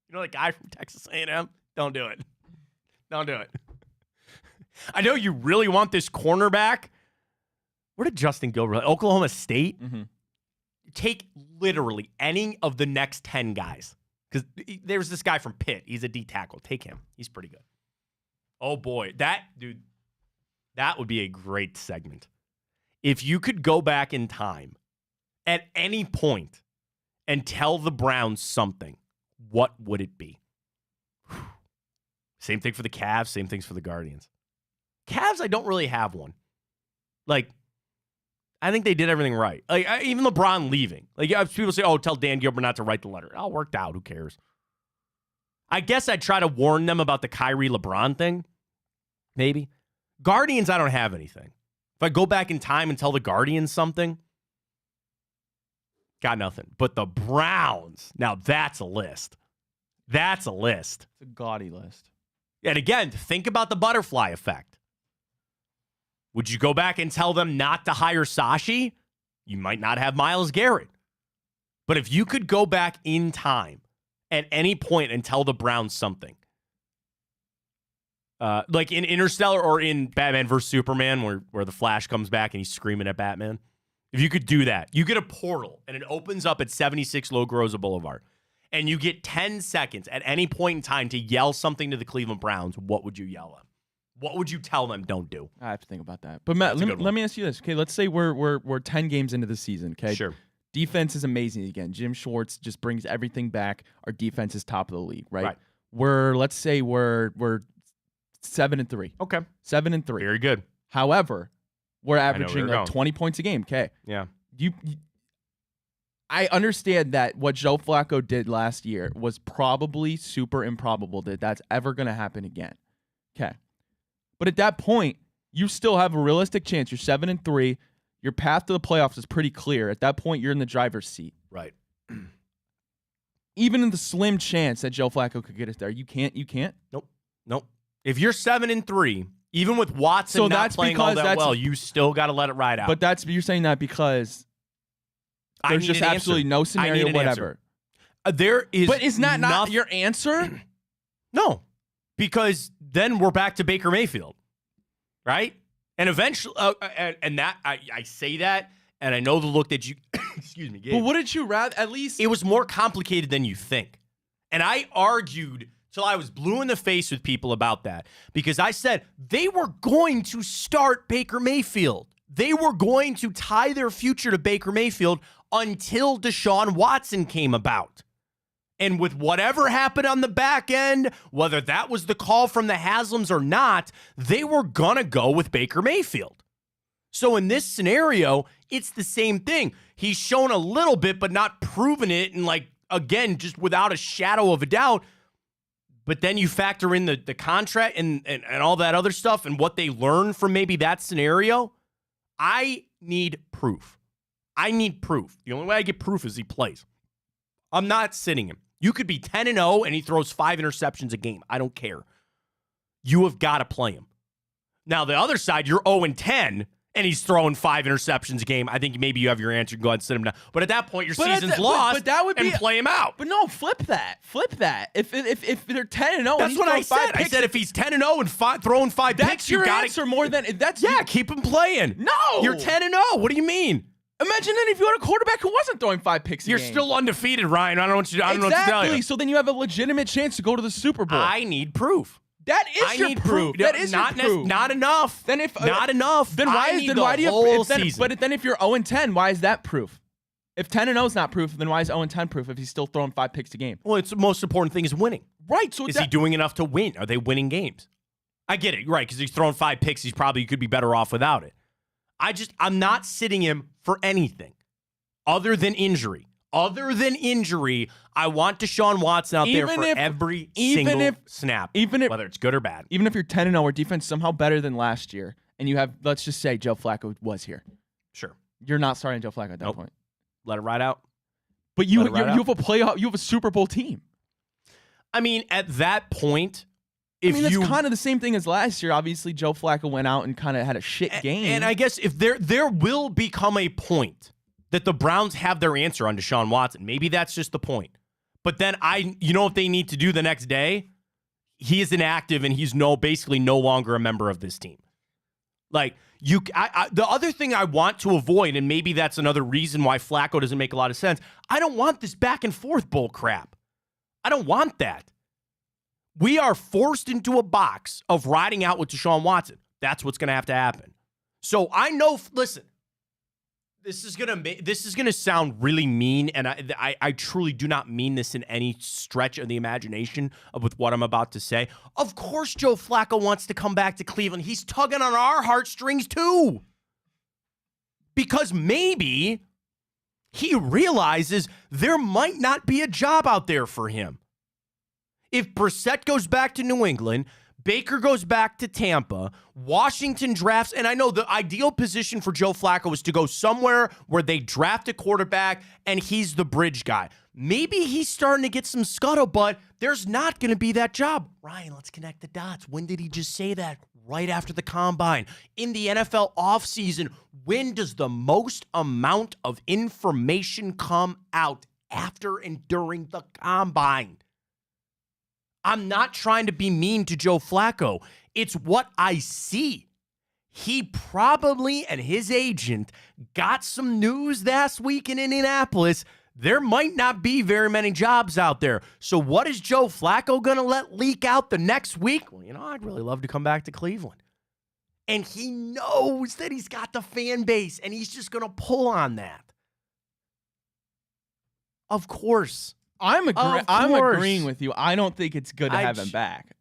You know that guy from Texas A&M? Don't do it. Don't do it. I know you really want this cornerback. Where did Justin Gilbert? Oklahoma State? Mm-hmm. Take literally any of the next 10 guys. Because there's this guy from Pitt. He's a D tackle. Take him. He's pretty good. Oh, boy. That would be a great segment. If you could go back in time at any point and tell the Browns something, what would it be? Whew. Same thing for the Cavs. Same things for the Guardians. Cavs, I don't really have one. Like, I think they did everything right. Like, even LeBron leaving. Like, people say, oh, tell Dan Gilbert not to write the letter. It all worked out. Who cares? I guess I'd try to warn them about the Kyrie LeBron thing. Maybe. Guardians, I don't have anything. If I go back in time and tell the Guardians something, got nothing. But the Browns, now that's a list. That's a list. It's a gaudy list. And again, think about the butterfly effect. Would you go back and tell them not to hire Sashi? You might not have Myles Garrett. But if you could go back in time at any point and tell the Browns something, Like in Interstellar or in Batman vs. Superman where the Flash comes back and he's screaming at Batman. If you could do that, you get a portal and it opens up at 76 Low Rosa Boulevard and you get 10 seconds at any point in time to yell something to the Cleveland Browns, what would you yell at? What would you tell them don't do? I have to think about that. But Matt, let me ask you this. Okay, let's say we're 10 games into the season, okay? Sure. Defense is amazing again. Jim Schwartz just brings everything back. Our defense is top of the league, right? Right. Let's say we're 7-3. Okay. 7-3. Very good. However, we're averaging going. 20 points a game. Okay. Yeah. I understand that what Joe Flacco did last year was probably super improbable that that's ever going to happen again. Okay. But at that point, you still have a realistic chance. You're 7-3. Your path to the playoffs is pretty clear. At that point, you're in the driver's seat. Right. Even in the slim chance that Joe Flacco could get us there, you can't. Nope. If you're 7-3, even with Watson not playing all that well, you still got to let it ride out. But you're saying that because there's just absolutely no scenario, whatever. There is, but is that not your answer? No, because then we're back to Baker Mayfield, right? And eventually, and that I say that, and I know the look that you, excuse me, gave. But wouldn't you rather at least? It was more complicated than you think, and I argued till I was blue in the face with people about that because I said they were going to start Baker Mayfield. They were going to tie their future to Baker Mayfield until Deshaun Watson came about. And with whatever happened on the back end, whether that was the call from the Haslams or not, they were going to go with Baker Mayfield. So in this scenario, it's the same thing. He's shown a little bit, but not proven it. And again, just without a shadow of a doubt. But then you factor in the contract and all that other stuff and what they learned from maybe that scenario. I need proof. The only way I get proof is he plays. I'm not sitting him. You could be 10-0 and he throws 5 interceptions a game. I don't care. You have got to play him. Now, the other side, you're 0-10 and he's throwing 5 interceptions a game. I think maybe you have your answer. Go ahead and sit him down. But at that point, your season's lost. But that would be play him out. But no, flip that. If they're 10-0, that's what I said. I said if he's 10-0 and throwing 5 picks, that's your answer more than that's. Yeah, keep him playing. No, you're 10-0. What do you mean? Imagine then if you had a quarterback who wasn't throwing 5 picks a game. You're still undefeated, Ryan. I don't know what to tell you. Exactly. So then you have a legitimate chance to go to the Super Bowl. I need proof. That is your proof. That is your proof. Not enough. Then if not enough, then why do you season? But then if you're 0-10, why is that proof? If 10-0 is not proof, then why is 0-10 proof if he's still throwing 5 picks a game? Well, it's the most important thing is winning. Right. So is he doing enough to win? Are they winning games? I get it. Right, because he's throwing 5 picks. He's probably could be better off without it. I'm not sitting him for anything other than injury. I want Deshaun Watson out there for every single snap, whether it's good or bad. Even if you're 10-0 or defense somehow better than last year, and you have, let's just say Joe Flacco was here. Sure. You're not starting Joe Flacco at that point. Let it ride out. But you have a playoff, you have a Super Bowl team. I mean, at that point, it's kind of the same thing as last year. Obviously, Joe Flacco went out and kind of had a shit game. And I guess if there will become a point that the Browns have their answer on Deshaun Watson. Maybe that's just the point. But then you know what they need to do the next day? He is inactive and he's basically no longer a member of this team. The other thing I want to avoid, and maybe that's another reason why Flacco doesn't make a lot of sense, I don't want this back and forth bull crap. I don't want that. We are forced into a box of riding out with Deshaun Watson. That's what's going to have to happen. So I know, listen, this is gonna sound really mean, and I truly do not mean this in any stretch of the imagination with what I'm about to say. Of course Joe Flacco wants to come back to Cleveland. He's tugging on our heartstrings too. Because maybe he realizes there might not be a job out there for him. If Brissett goes back to New England, Baker goes back to Tampa, Washington drafts, and I know the ideal position for Joe Flacco is to go somewhere where they draft a quarterback and he's the bridge guy. Maybe he's starting to get some scuttlebutt. There's not going to be that job. Ryan, let's connect the dots. When did he just say that? Right after the combine. In the NFL offseason, when does the most amount of information come out? After and during the combine. I'm not trying to be mean to Joe Flacco. It's what I see. He probably and his agent got some news last week in Indianapolis. There might not be very many jobs out there. So what is Joe Flacco going to let leak out the next week? Well, I'd really love to come back to Cleveland. And he knows that he's got the fan base, and he's just going to pull on that. Of course. I'm agreeing with you. I don't think it's good to have him back.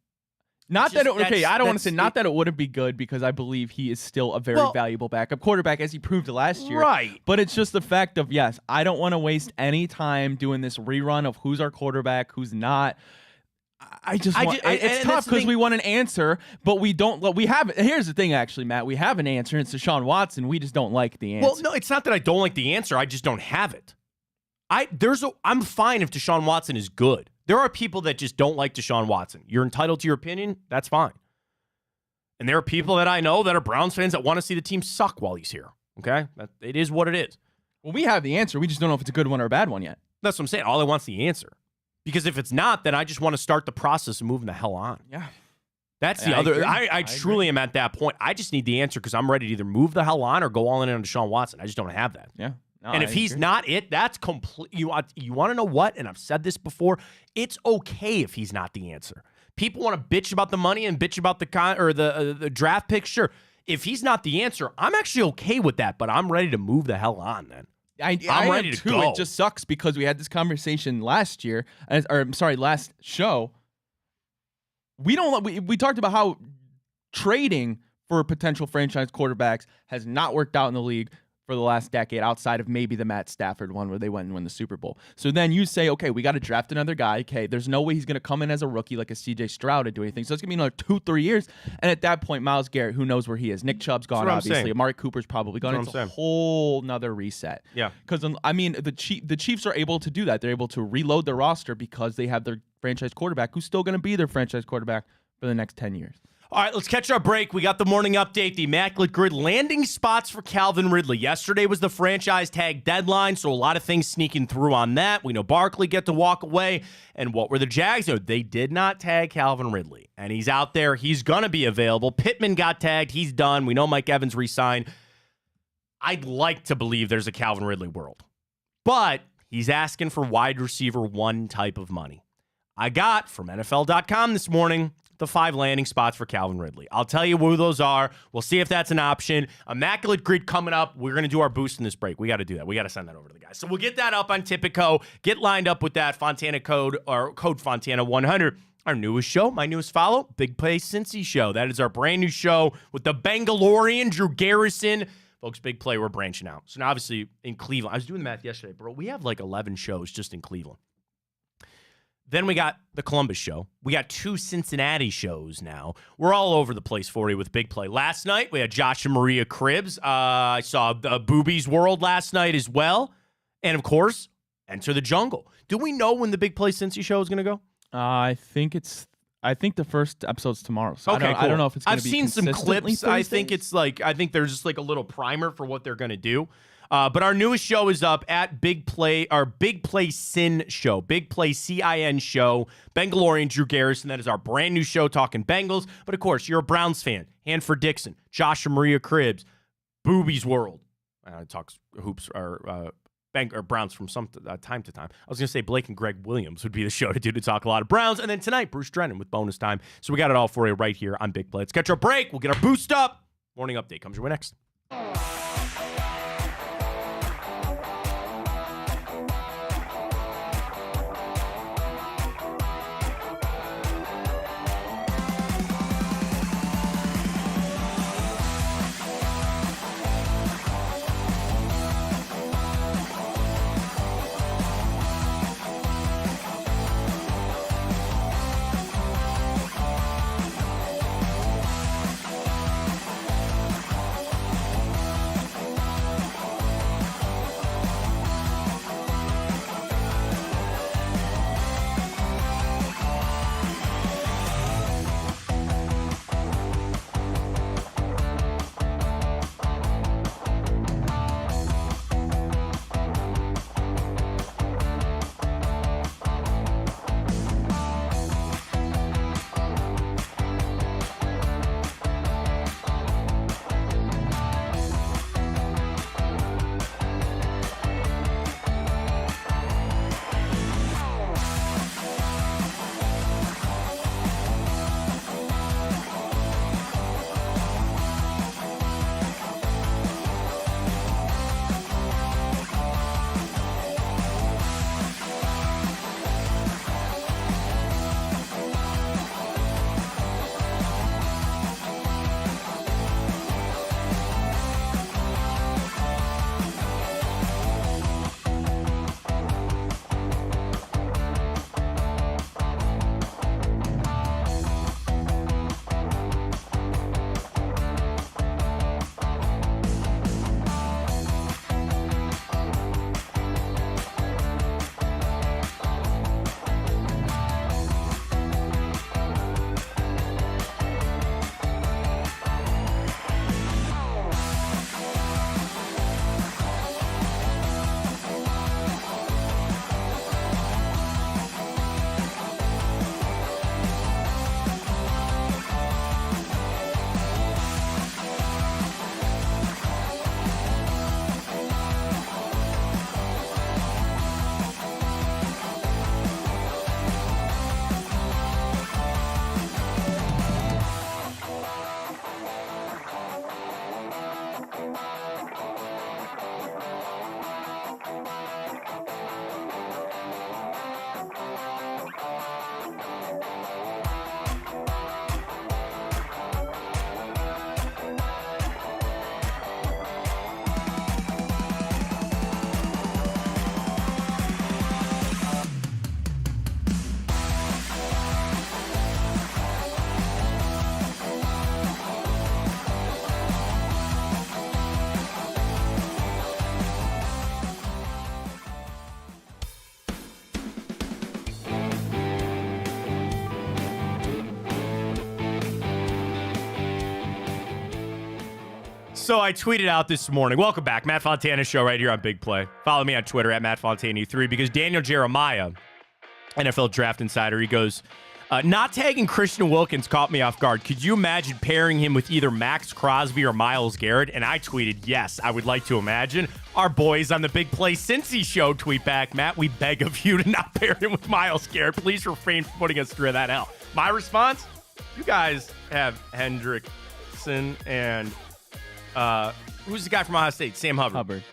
Not that I don't want to say not that it wouldn't be good, because I believe he is still a very valuable backup quarterback, as he proved last year. Right. But it's just the fact of, yes, I don't want to waste any time doing this rerun of who's our quarterback, who's not. It's tough because we want an answer, but we don't. Here's the thing, actually, Matt. We have an answer, and it's Deshaun Watson. We just don't like the answer. Well, no, it's not that I don't like the answer. I just don't have it. I'm fine if Deshaun Watson is good. There are people that just don't like Deshaun Watson. You're entitled to your opinion. That's fine. And there are people that I know that are Browns fans that want to see the team suck while he's here. Okay? It is what it is. Well, we have the answer. We just don't know if it's a good one or a bad one yet. That's what I'm saying. All I want is the answer. Because if it's not, then I just want to start the process of moving the hell on. Yeah. That's the other. I truly am at that point. I just need the answer because I'm ready to either move the hell on or go all in on Deshaun Watson. I just don't have that. Yeah. No, and if he's not it, that's complete. You want to know what? And I've said this before. It's okay if he's not the answer. People want to bitch about the money and bitch about the draft pick. Sure. If he's not the answer, I'm actually okay with that. But I'm ready to move the hell on. Then I'm ready to go. It just sucks because we had this conversation last show. We talked about how trading for potential franchise quarterbacks has not worked out in the league for the last decade, outside of maybe the Matt Stafford one where they went and won the Super Bowl. So then you say, okay, we got to draft another guy. Okay, there's no way he's going to come in as a rookie like a CJ Stroud to do anything. So it's going to be another 2-3 years. And at that point, Myles Garrett, who knows where he is? Nick Chubb's gone, obviously. Amari Cooper's probably gone. It's a whole nother reset. Yeah. Because, the Chiefs are able to do that. They're able to reload their roster because they have their franchise quarterback who's still going to be their franchise quarterback for the next 10 years. All right, let's catch our break. We got the morning update, the Immaculate Grid landing spots for Calvin Ridley. Yesterday was the franchise tag deadline, so a lot of things sneaking through on that. We know Barkley get to walk away. And what were the Jags? No, they did not tag Calvin Ridley. And he's out there. He's going to be available. Pittman got tagged. He's done. We know Mike Evans re-signed. I'd like to believe there's a Calvin Ridley world. But he's asking for wide receiver 1 type of money. I got from NFL.com this morning the 5 landing spots for Calvin Ridley. I'll tell you who those are. We'll see if that's an option. Immaculate Grid coming up. We're going to do our boost in this break. We got to do that. We got to send that over to the guys. So we'll get that up on Tipico. Get lined up with that Fontana code, or code Fontana 100. Our newest show, my newest follow, Big Play Cincy Show. That is our brand new show with the Bengalorian, Drew Garrison. Folks, Big Play, we're branching out. So now obviously in Cleveland, I was doing the math yesterday, bro. We have like 11 shows just in Cleveland. Then we got the Columbus show. We got 2 Cincinnati shows now. We're all over the place for you with Big Play. Last night, we had Josh and Maria Cribbs. I saw Boobies World last night as well. And, of course, Enter the Jungle. Do we know when the Big Play Cincy show is going to go? I think the first episode's tomorrow. So okay, I don't know if it's going to be I've seen some clips. Thursdays. I think there's just like a little primer for what they're going to do. But our newest show is up at Big Play, our Big Play Sin show, Big Play CIN show. Bengalorian Drew Garrison. That is our brand new show talking Bengals. But of course, you're a Browns fan. Hanford Dixon, Josh and Maria Cribbs, Boobies World. Talks hoops or Browns from some time to time. I was going to say Blake and Greg Williams would be the show to do to talk a lot of Browns. And then tonight, Bruce Drennan with bonus time. So we got it all for you right here on Big Play. Let's catch our break. We'll get our boost up. Morning update comes your way next. So I tweeted out this morning. Welcome back. Matt Fontana show right here on Big Play. Follow me on Twitter at MattFontana3 because Daniel Jeremiah, NFL Draft Insider, he goes, not tagging Christian Wilkins caught me off guard. Could you imagine pairing him with either Max Crosby or Myles Garrett? And I tweeted, yes, I would like to imagine. Our boys on the Big Play Cincy show tweet back, Matt, we beg of you to not pair him with Myles Garrett. Please refrain from putting us through that hell. My response, you guys have Hendrickson and who's the guy from Ohio State? Sam Hubbard.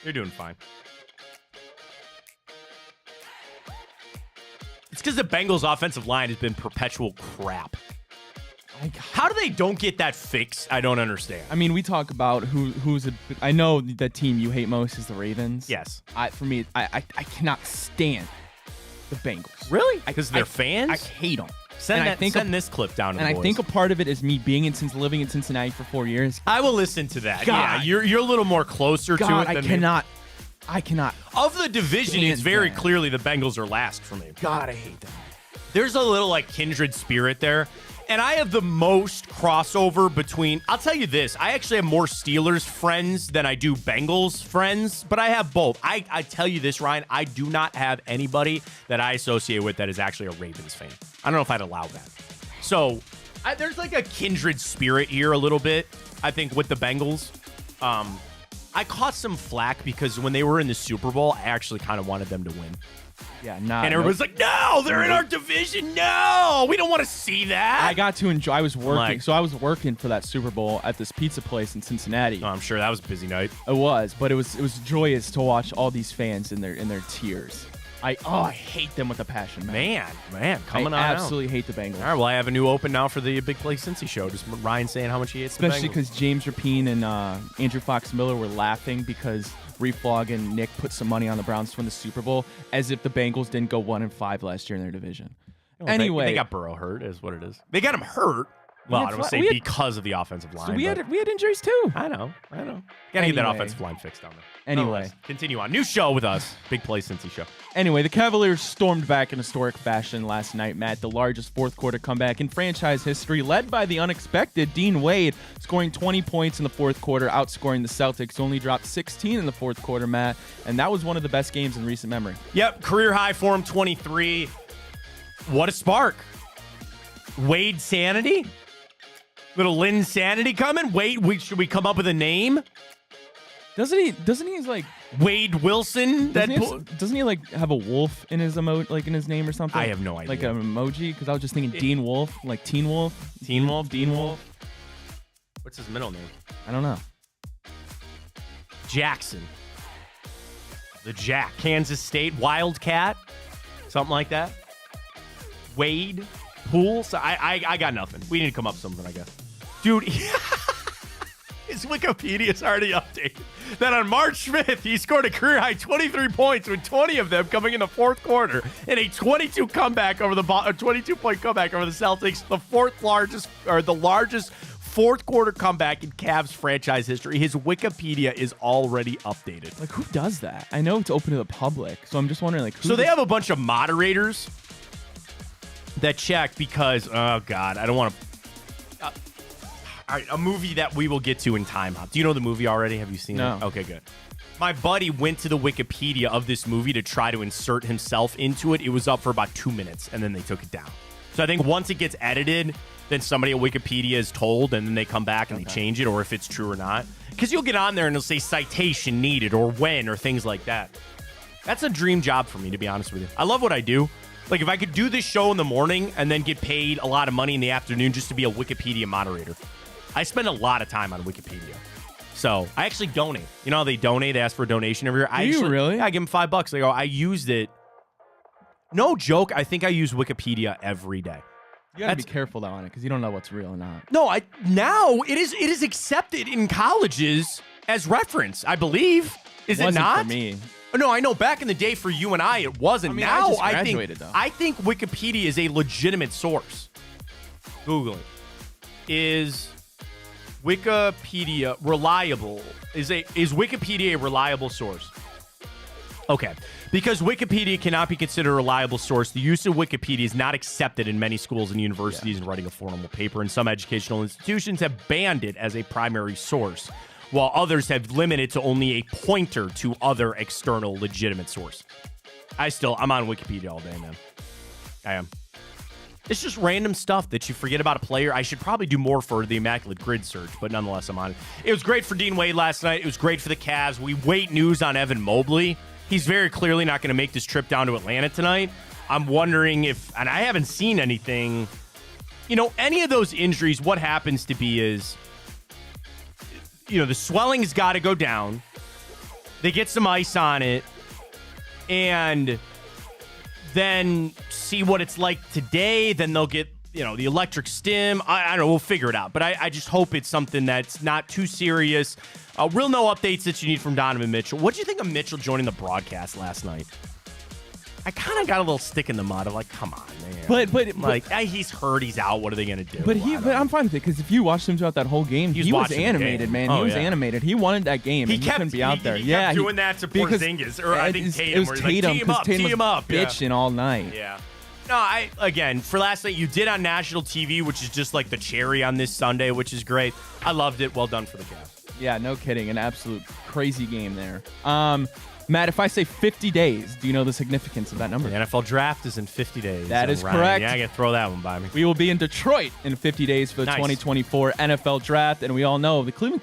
You're doing fine. It's because the Bengals' offensive line has been perpetual crap. How do they don't get that fixed? I don't understand. I mean, we talk about I know the team you hate most is the Ravens. Yes. For me, I cannot stand the Bengals. Really? Because they're fans? I hate them. Send this clip down to the boys. And I think a part of it is me living in Cincinnati for 4 years. I will listen to that. God. Yeah, you're a little more closer to it than I cannot. Of the division, it's very clearly the Bengals are last for me. God, I hate them. There's a little kindred spirit there. And I have the most crossover between, I'll tell you this, I actually have more Steelers friends than I do Bengals friends, but I have both. I tell you this, Ryan, I do not have anybody that I associate with that is actually a Ravens fan. I don't know if I'd allow that. So there's a kindred spirit here a little bit, I think, with the Bengals. I caught some flack because when they were in the Super Bowl, I actually kind of wanted them to win. Yeah, and everyone's like, no, they're in our division. No, we don't want to see that. I got to enjoy. I was working. So I was working for that Super Bowl at this pizza place in Cincinnati. Oh, I'm sure that was a busy night. It was, but it was joyous to watch all these fans in their tears. I hate them with a passion, man. Coming on I absolutely hate the Bengals. All right, well, I have a new open now for the Big Play Cincy show. Just Ryan saying how much he hates the Bengals. Especially because James Rapine and Andrew Fox Miller were laughing because Reflog and Nick put some money on the Browns to win the Super Bowl, as if the Bengals didn't go 1-5 last year in their division. Well, anyway, they got Burrow hurt, is what it is. They got him hurt. Well, I don't say because of the offensive line. So we had injuries too. I know. Gotta get that offensive line fixed down there. Anyway, continue on. New show with us. Big Play Cincy show. Anyway, the Cavaliers stormed back in historic fashion last night, Matt. The largest fourth quarter comeback in franchise history, led by the unexpected Dean Wade, scoring 20 points in the fourth quarter, outscoring the Celtics. Only dropped 16 in the fourth quarter, Matt, and that was one of the best games in recent memory. Yep, career high for him, 23. What a spark. Wade sanity? Little Lynn sanity coming? Wait, should we come up with a name? Doesn't he like Wade Wilson? Doesn't he have a wolf in his in his name or something? I have no idea. Like an emoji? Because I was just thinking Dean Wolf, like Teen Wolf. Teen Wolf? Dean Wolf. What's his middle name? I don't know. Jackson. The Jack. Kansas State Wildcat. Something like that. Wade. Pool. So I got nothing. We need to come up with something, I guess. Dude, his Wikipedia's already updated. That on March 5th, he scored a career-high 23 points, with 20 of them coming in the fourth quarter, and a 22-point comeback over the Celtics, the largest fourth-quarter comeback in Cavs franchise history. His Wikipedia is already updated. Who does that? I know it's open to the public, so I'm just wondering, who. So they have a bunch of moderators that check because, oh, God, I don't want to. All right, a movie that we will get to in Time Hop. Do you know the movie already? Have you seen it? Okay, good. My buddy went to the Wikipedia of this movie to try to insert himself into it. It was up for about 2 minutes, and then they took it down. So I think once it gets edited, then somebody at Wikipedia is told, and then they come back and they change it, or if it's true or not. Because you'll get on there and it'll say citation needed, or when, or things like that. That's a dream job for me, to be honest with you. I love what I do. If I could do this show in the morning and then get paid a lot of money in the afternoon just to be a Wikipedia moderator. I spend a lot lot on Wikipedia. So I actually donate. You know how they donate? They ask for a donation every year. Do you really? Yeah, I give them $5. They go, I used it. No joke. I think I use Wikipedia every day. You gotta be careful though on it because you don't know what's real or not. No, now it is accepted in colleges as reference, I believe. Is it not? For me. No, I know. Back in the day, for you and I, it wasn't. I mean, now I just I think Wikipedia is a legitimate source. Google it. Is Wikipedia reliable? Is Wikipedia a reliable source? Okay. Because Wikipedia cannot be considered a reliable source, the use of Wikipedia is not accepted in many schools and universities in writing a formal paper, and some educational institutions have banned it as a primary source, while others have limited to only a pointer to other external legitimate source. I'm on Wikipedia all day, man. I am. It's just random stuff that you forget about a player. I should probably do more for the Immaculate Grid search, but nonetheless, I'm on it. It was great for Dean Wade last night. It was great for the Cavs. We wait news on Evan Mobley. He's very clearly not going to make this trip down to Atlanta tonight. I'm wondering if, and I haven't seen anything, any of those injuries, what happens to be is, the swelling's got to go down. They get some ice on it, and then see what it's like today. Then they'll get, the electric stim. I don't know. We'll figure it out. But I just hope it's something that's not too serious. Real no updates that you need from Donovan Mitchell. What do you think of Mitchell joining the broadcast last night? I kind of got a little stick in the mud of like, come on, man. But he's hurt. He's out. What are they going to do? But I'm fine with it because if you watched him throughout that whole game, he was animated, man. He was animated. He wanted that game, and he couldn't be out there. He kept doing that to Porzingis, or I think Tatum. It was Tatum because Tatum was bitching all night. Yeah. No, for last night, you did on national TV, which is just like the cherry on this Sunday, which is great. I loved it. Well done for the Cavs. Yeah, no kidding. An absolute crazy game there. Matt, if I say 50 days, do you know the significance of that number? The NFL draft is in 50 days. That is correct. Yeah, I got to throw that one by me. We will be in Detroit in 50 days for the 2024 NFL draft, and we all know the Cleveland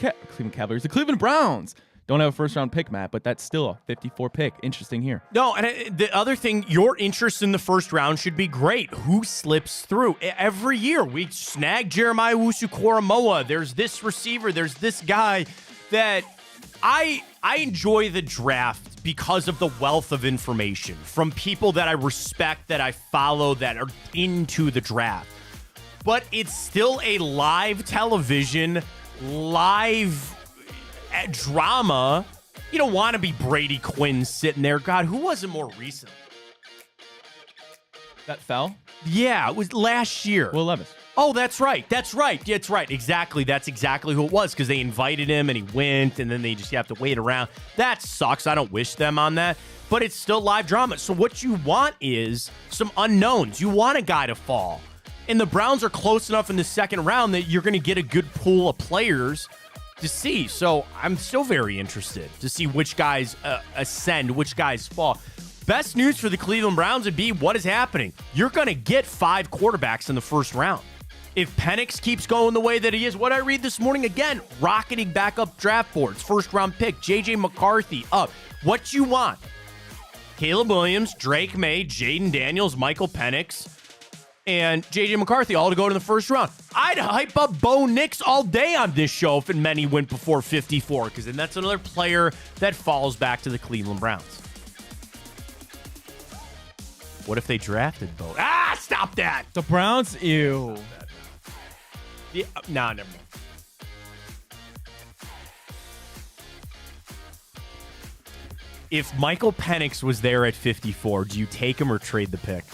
Cavaliers, the Cleveland Browns, don't have a first-round pick, Matt, but that's still a 54 pick. Interesting here. No, and the other thing, your interest in the first round should be great. Who slips through? Every year, we snag Jeremiah Owusu-Koramoah. There's this receiver. There's this guy that I enjoy the draft because of the wealth of information from people that I respect, that I follow, that are into the draft. But it's still a live television, live drama. You don't want to be Brady Quinn sitting there. God, who was it more recently? That fell? Yeah, it was last year. Will Levis. Oh, that's right. That's right. Exactly. That's exactly who it was because they invited him and he went and then they just have to wait around. That sucks. I don't wish them on that, but it's still live drama. So what you want is some unknowns. You want a guy to fall. And the Browns are close enough in the second round that you're going to get a good pool of players to see. So I'm still very interested to see which guys ascend, which guys fall. Best news for the Cleveland Browns would be what is happening. You're going to get 5 quarterbacks in the first round. If Penix keeps going the way that he is, what I read this morning, again, rocketing back up draft boards, first-round pick, J.J. McCarthy up. What you want? Caleb Williams, Drake May, Jaden Daniels, Michael Penix, and J.J. McCarthy all to go to the first round. I'd hype up Bo Nix all day on this show if many went before 54, because then that's another player that falls back to the Cleveland Browns. What if they drafted Bo? Stop that! The Browns? Ew. Yeah, nah, never mind. If Michael Penix was there at 54, do you take him or trade the pick?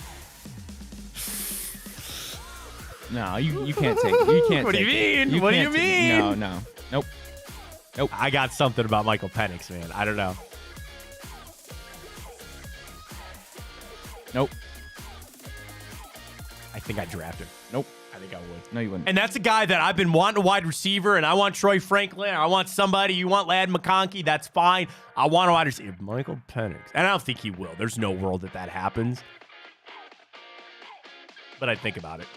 No, you can't take it. You can't. What do you mean? What do you mean? No. Nope. I got something about Michael Penix, man. I don't know. Nope. I think I drafted him. Nope. I think I would. No, you wouldn't. And that's a guy that I've been wanting a wide receiver, and I want Troy Franklin. I want somebody. You want Ladd McConkey. That's fine. I want a wide receiver. Michael Penix. And I don't think he will. There's no world that happens. But I'd think about it.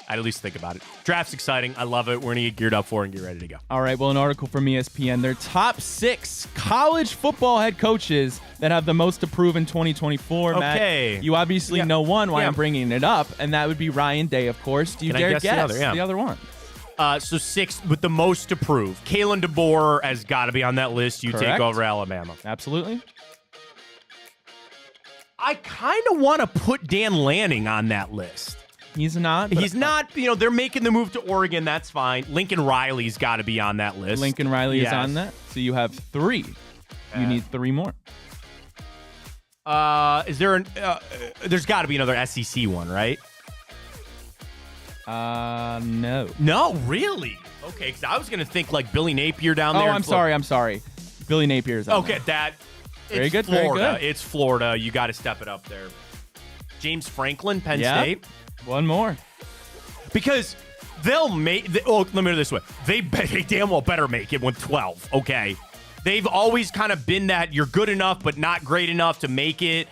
I'd at least think about it. Draft's exciting. I love it. We're going to get geared up for it and get ready to go. All right. Well, an article from ESPN. Their top 6 college football head coaches that have the most to prove in 2024. Okay. Matt, you obviously know one why I'm bringing it up, and that would be Ryan Day, of course. Do you dare guess the other one? So 6 with the most to prove. Kalen DeBoer has got to be on that list. You take over Alabama. Absolutely. I kind of want to put Dan Lanning on that list. He's not. He's not. They're making the move to Oregon. That's fine. Lincoln Riley's got to be on that list. Lincoln Riley is on that. So you have 3. You need 3 more. Is there there's got to be another SEC one, right? No. No, really? Okay, because I was going to think like Billy Napier down there. Oh, I'm sorry. Billy Napier's on there. Very It's good. Florida. Very good. It's Florida. You got to step it up there. James Franklin, Penn Yeah. State. One more. Because they'll make. Let me put it this way: they damn well better make it with 12. Okay, they've always kind of been that you're good enough but not great enough to make it.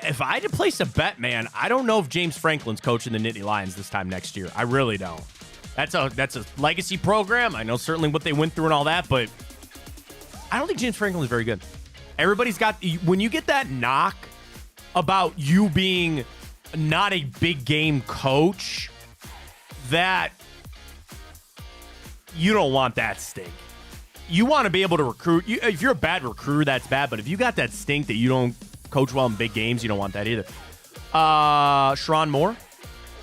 If I had to place a bet, man, I don't know if James Franklin's coaching the Nittany Lions this time next year. I really don't. That's a legacy program. I know certainly what they went through and all that, but I don't think James Franklin is very good. Everybody's got, when you get that knock about you being not a big game coach, that you don't want that stink. You want to be able to recruit. If you're a bad recruiter, that's bad. But if you got that stink that you don't coach well in big games, you don't want that either. Sharon Moore?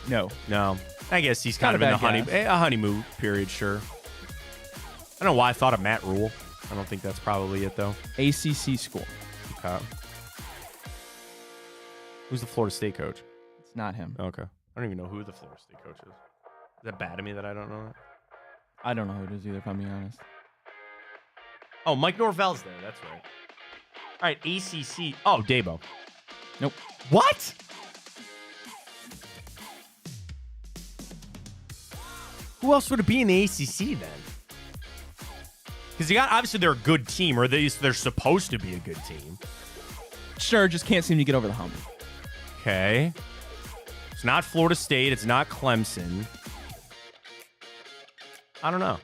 No. I guess he's kind of in a honeymoon period, sure. I don't know why I thought of Matt Rule. I don't think that's probably it, though. ACC school. Okay. Who's the Florida State coach? It's not him. Okay. I don't even know who the Florida State coach is. Is that bad of me that I don't know that? I don't know who it is either, if I'm being honest. Oh, Mike Norvell's there. That's right. All right, ACC. Oh, Dabo. Nope. What? Who else would it be in the ACC then? Because you got, obviously they're a good team, or at least they're supposed to be a good team. Sure, just can't seem to get over the hump. Okay. It's not Florida State. It's not Clemson. I don't know.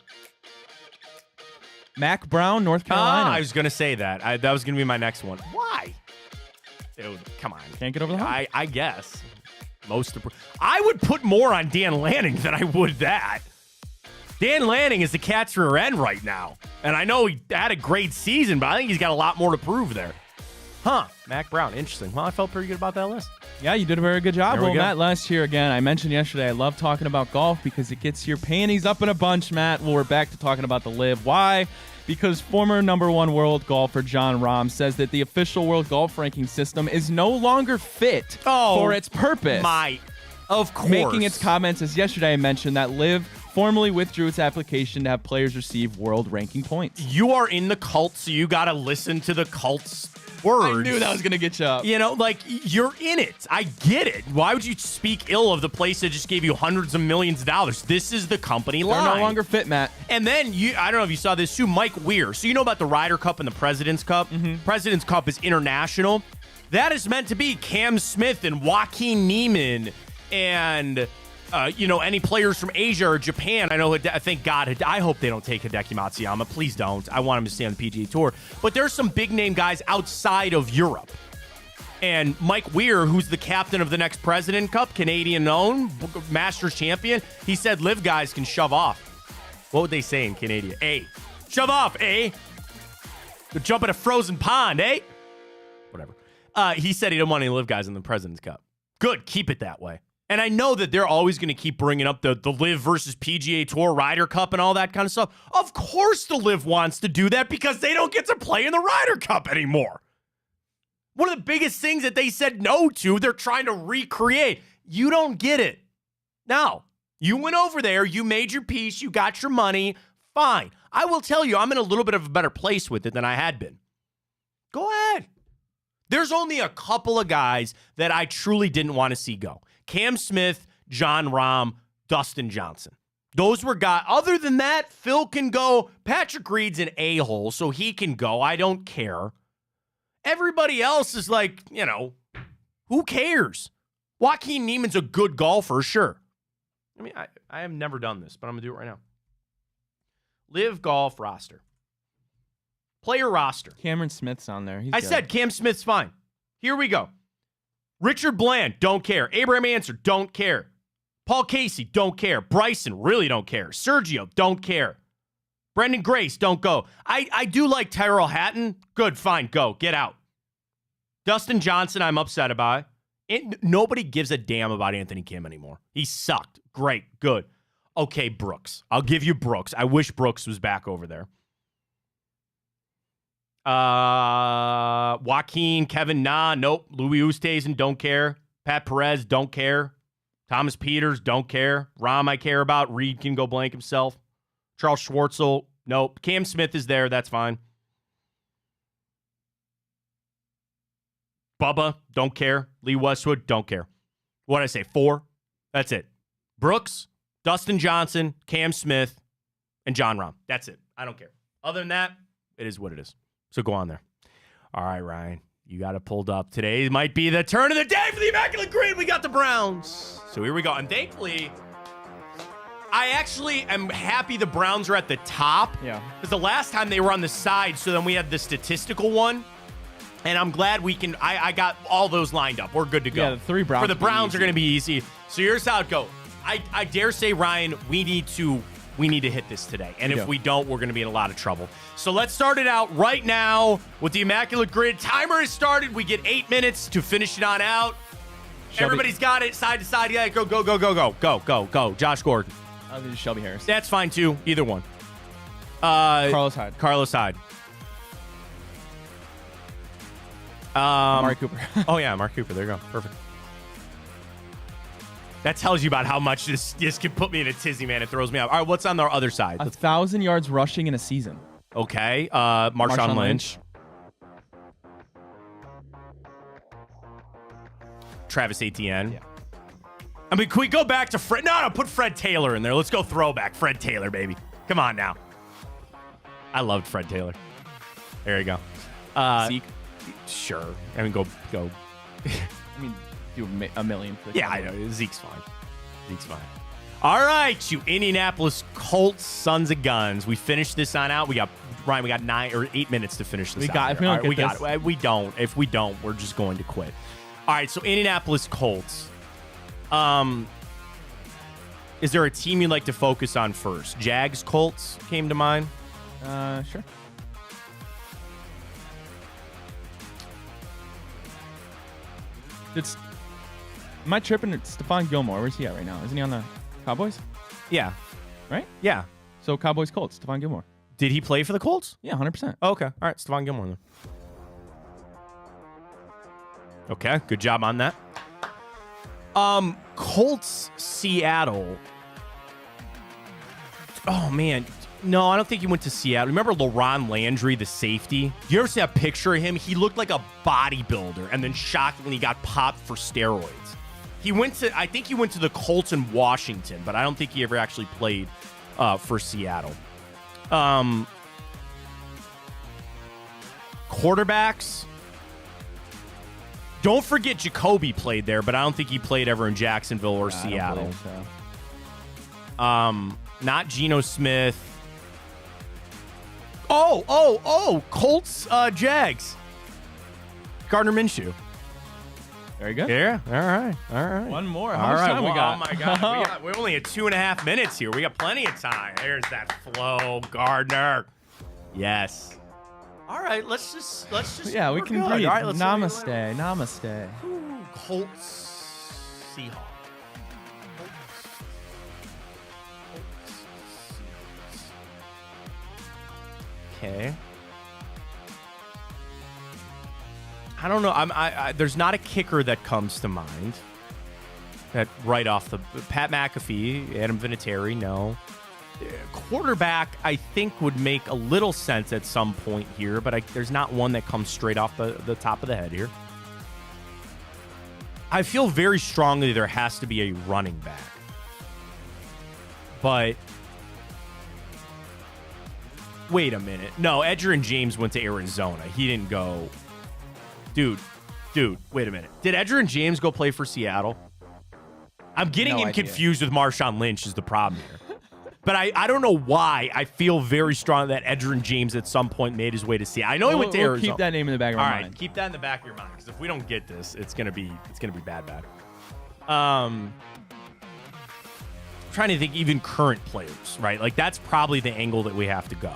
Mac Brown, North Carolina. I was going to say that. That was going to be my next one. Why? Dude, come on. Can't get over the hump. I guess. I would put more on Dan Lanning than I would that. Dan Lanning is the cat's rear end right now. And I know he had a great season, but I think he's got a lot more to prove there. Huh. Mac Brown. Interesting. Well, I felt pretty good about that list. Yeah, you did a very good job. There we Well, go. Matt, last year, again, I mentioned yesterday, I love talking about golf because it gets your panties up in a bunch, Matt. Well, we're back to talking about the LIV. Why? Because former #1 world golfer Jon Rahm says that the official world golf ranking system is no longer fit for its purpose. Of course. Making its comments, as yesterday I mentioned, that LIV formally withdrew its application to have players receive world ranking points. You are in the cult, so you got to listen to the cult's words. I knew that was going to get you up. You know, like, you're in it. I get it. Why would you speak ill of the place that just gave you hundreds of millions of dollars? This is the company line. They're no longer fit, Matt. And then, I don't know if you saw this too, Mike Weir. So you know about the Ryder Cup and the President's Cup? Mm-hmm. President's Cup is international. That is meant to be Cam Smith and Joaquin Neiman and... any players from Asia or Japan. Thank God. I hope they don't take Hideki Matsuyama. Please don't. I want him to stay on the PGA Tour. But there's some big name guys outside of Europe. And Mike Weir, who's the captain of the next President Cup, Canadian-owned, Masters champion, he said LIV guys can shove off. What would they say in Canadian? Shove off, Go jump in a frozen pond, Whatever. He said he didn't want any LIV guys in the President's Cup. Good. Keep it that way. And I know that they're always going to keep bringing up the LIV versus PGA Tour Ryder Cup and all that kind of stuff. Of course the LIV wants to do that because they don't get to play in the Ryder Cup anymore. One of the biggest things that they said no to, they're trying to recreate. You don't get it. No. You went over there, you made your peace, you got your money, fine. I will tell you, I'm in a little bit of a better place with it than I had been. Go ahead. There's only a couple of guys that I truly didn't want to see go. Cam Smith, Jon Rahm, Dustin Johnson. Those were guys. Other than that, Phil can go. Patrick Reed's an a-hole, so he can go. I don't care. Everybody else is like, who cares? Joaquin Neiman's a good golfer, sure. I mean, I have never done this, but I'm going to do it right now. LIV Golf roster. Player roster. Cameron Smith's on there. I said Cam Smith's fine. Here we go. Richard Bland, don't care. Abraham Answer, don't care. Paul Casey, don't care. Bryson, really don't care. Sergio, don't care. Brendan Grace, don't go. I do like Tyrell Hatton. Good, fine, go. Get out. Dustin Johnson, I'm upset about. Nobody gives a damn about Anthony Kim anymore. He sucked. Great, good. Okay, Brooks. I'll give you Brooks. I wish Brooks was back over there. Joaquin, Kevin Na, nope. Louis Oosthuizen, don't care. Pat Perez, don't care. Thomas Peters, don't care. Rahm, I care about. Reed can go blank himself. Charles Schwartzel, nope. Cam Smith is there, that's fine. Bubba, don't care. Lee Westwood, don't care. What did I say? 4? That's it. Brooks, Dustin Johnson, Cam Smith, and John Rahm. That's it. I don't care. Other than that, it is what it is. So go on there. All right, Ryan, you got it pulled up. Today might be the turn of the day for the Immaculate Grid. We got the Browns. So here we go. And thankfully, I actually am happy the Browns are at the top. Yeah. Because the last time they were on the side, so then we had the statistical one. And I'm glad we can. I got all those lined up. We're good to go. Yeah, the 3 Browns. For the Browns are going to be easy. So here's how it goes. I dare say, Ryan, we need to hit this today. And if we don't, we're going to be in a lot of trouble. So let's start it out right now with the Immaculate Grid. Timer has started. We get 8 minutes to finish it on out. Everybody's got it side to side. Yeah, go. Josh Gordon. I'll do Shelby Harris. That's fine too. Either one. Carlos Hyde. Carlos Hyde. Mark Cooper. Oh yeah, Mark Cooper. There you go. Perfect. That tells you about how much this can put me in a tizzy, man. It throws me off. All right, what's on the other side? 1,000 yards rushing in a season. Okay. Marshawn Lynch. Travis Etienne. Yeah. I mean, can we go back to Fred? No, put Fred Taylor in there. Let's go throwback. Fred Taylor, baby. Come on now. I loved Fred Taylor. There you go. Zeke. Sure. I mean, go. I mean, do a million. For the Yeah, I Cowboys. know. Zeke's fine. All right, you Indianapolis Colts sons of guns. We finished this on out. We got 9 or 8 minutes to finish this. If we don't get this. We don't. If we don't, we're just going to quit. All right, so Indianapolis Colts. Is there a team you'd like to focus on first? Jags, Colts came to mind. Sure. Am I tripping at Stephon Gilmore? Where's he at right now? Isn't he on the Cowboys? Yeah. Right? Yeah. So Cowboys, Colts, Stephon Gilmore. Did he play for the Colts? Yeah, 100%. Oh, okay. All right, Stephon Gilmore then. Okay, good job on that. Colts, Seattle. Oh, man. No, I don't think he went to Seattle. Remember LaRon Landry, the safety? You ever see a picture of him? He looked like a bodybuilder and then shockingly got popped for steroids. I think he went to the Colts in Washington, but I don't think he ever actually played for Seattle. Quarterbacks. Don't forget Jacoby played there, but I don't think he played ever in Jacksonville or Seattle. So. Not Geno Smith. Oh, Colts, Jags. Gardner Minshew. Very good. Yeah, all right. One more. How much time we got? Oh, my God. We're only at 2.5 minutes here. We got plenty of time. There's that flow, Gardner. Yes. All right, let's just. Yeah, we can breathe. All right, let's Namaste. Ooh, Colts, Seahawks. Okay. I don't know. There's not a kicker that comes to mind. That right off the Pat McAfee, Adam Vinatieri, no. Quarterback, I think, would make a little sense at some point here, but there's not one that comes straight off the top of the head here. I feel very strongly there has to be a running back. But wait a minute. No, Edgerrin James went to Arizona. He didn't go. Dude, wait a minute. Did Edgerrin James go play for Seattle? I'm getting him confused with Marshawn Lynch is the problem here. But I don't know why I feel very strong that Edgerrin James at some point made his way to Seattle. I know he went to Arizona. Keep that name in the back of our mind. All right, keep that in the back of your mind because if we don't get this, it's gonna be bad. Trying to think even current players, right? Like that's probably the angle that we have to go.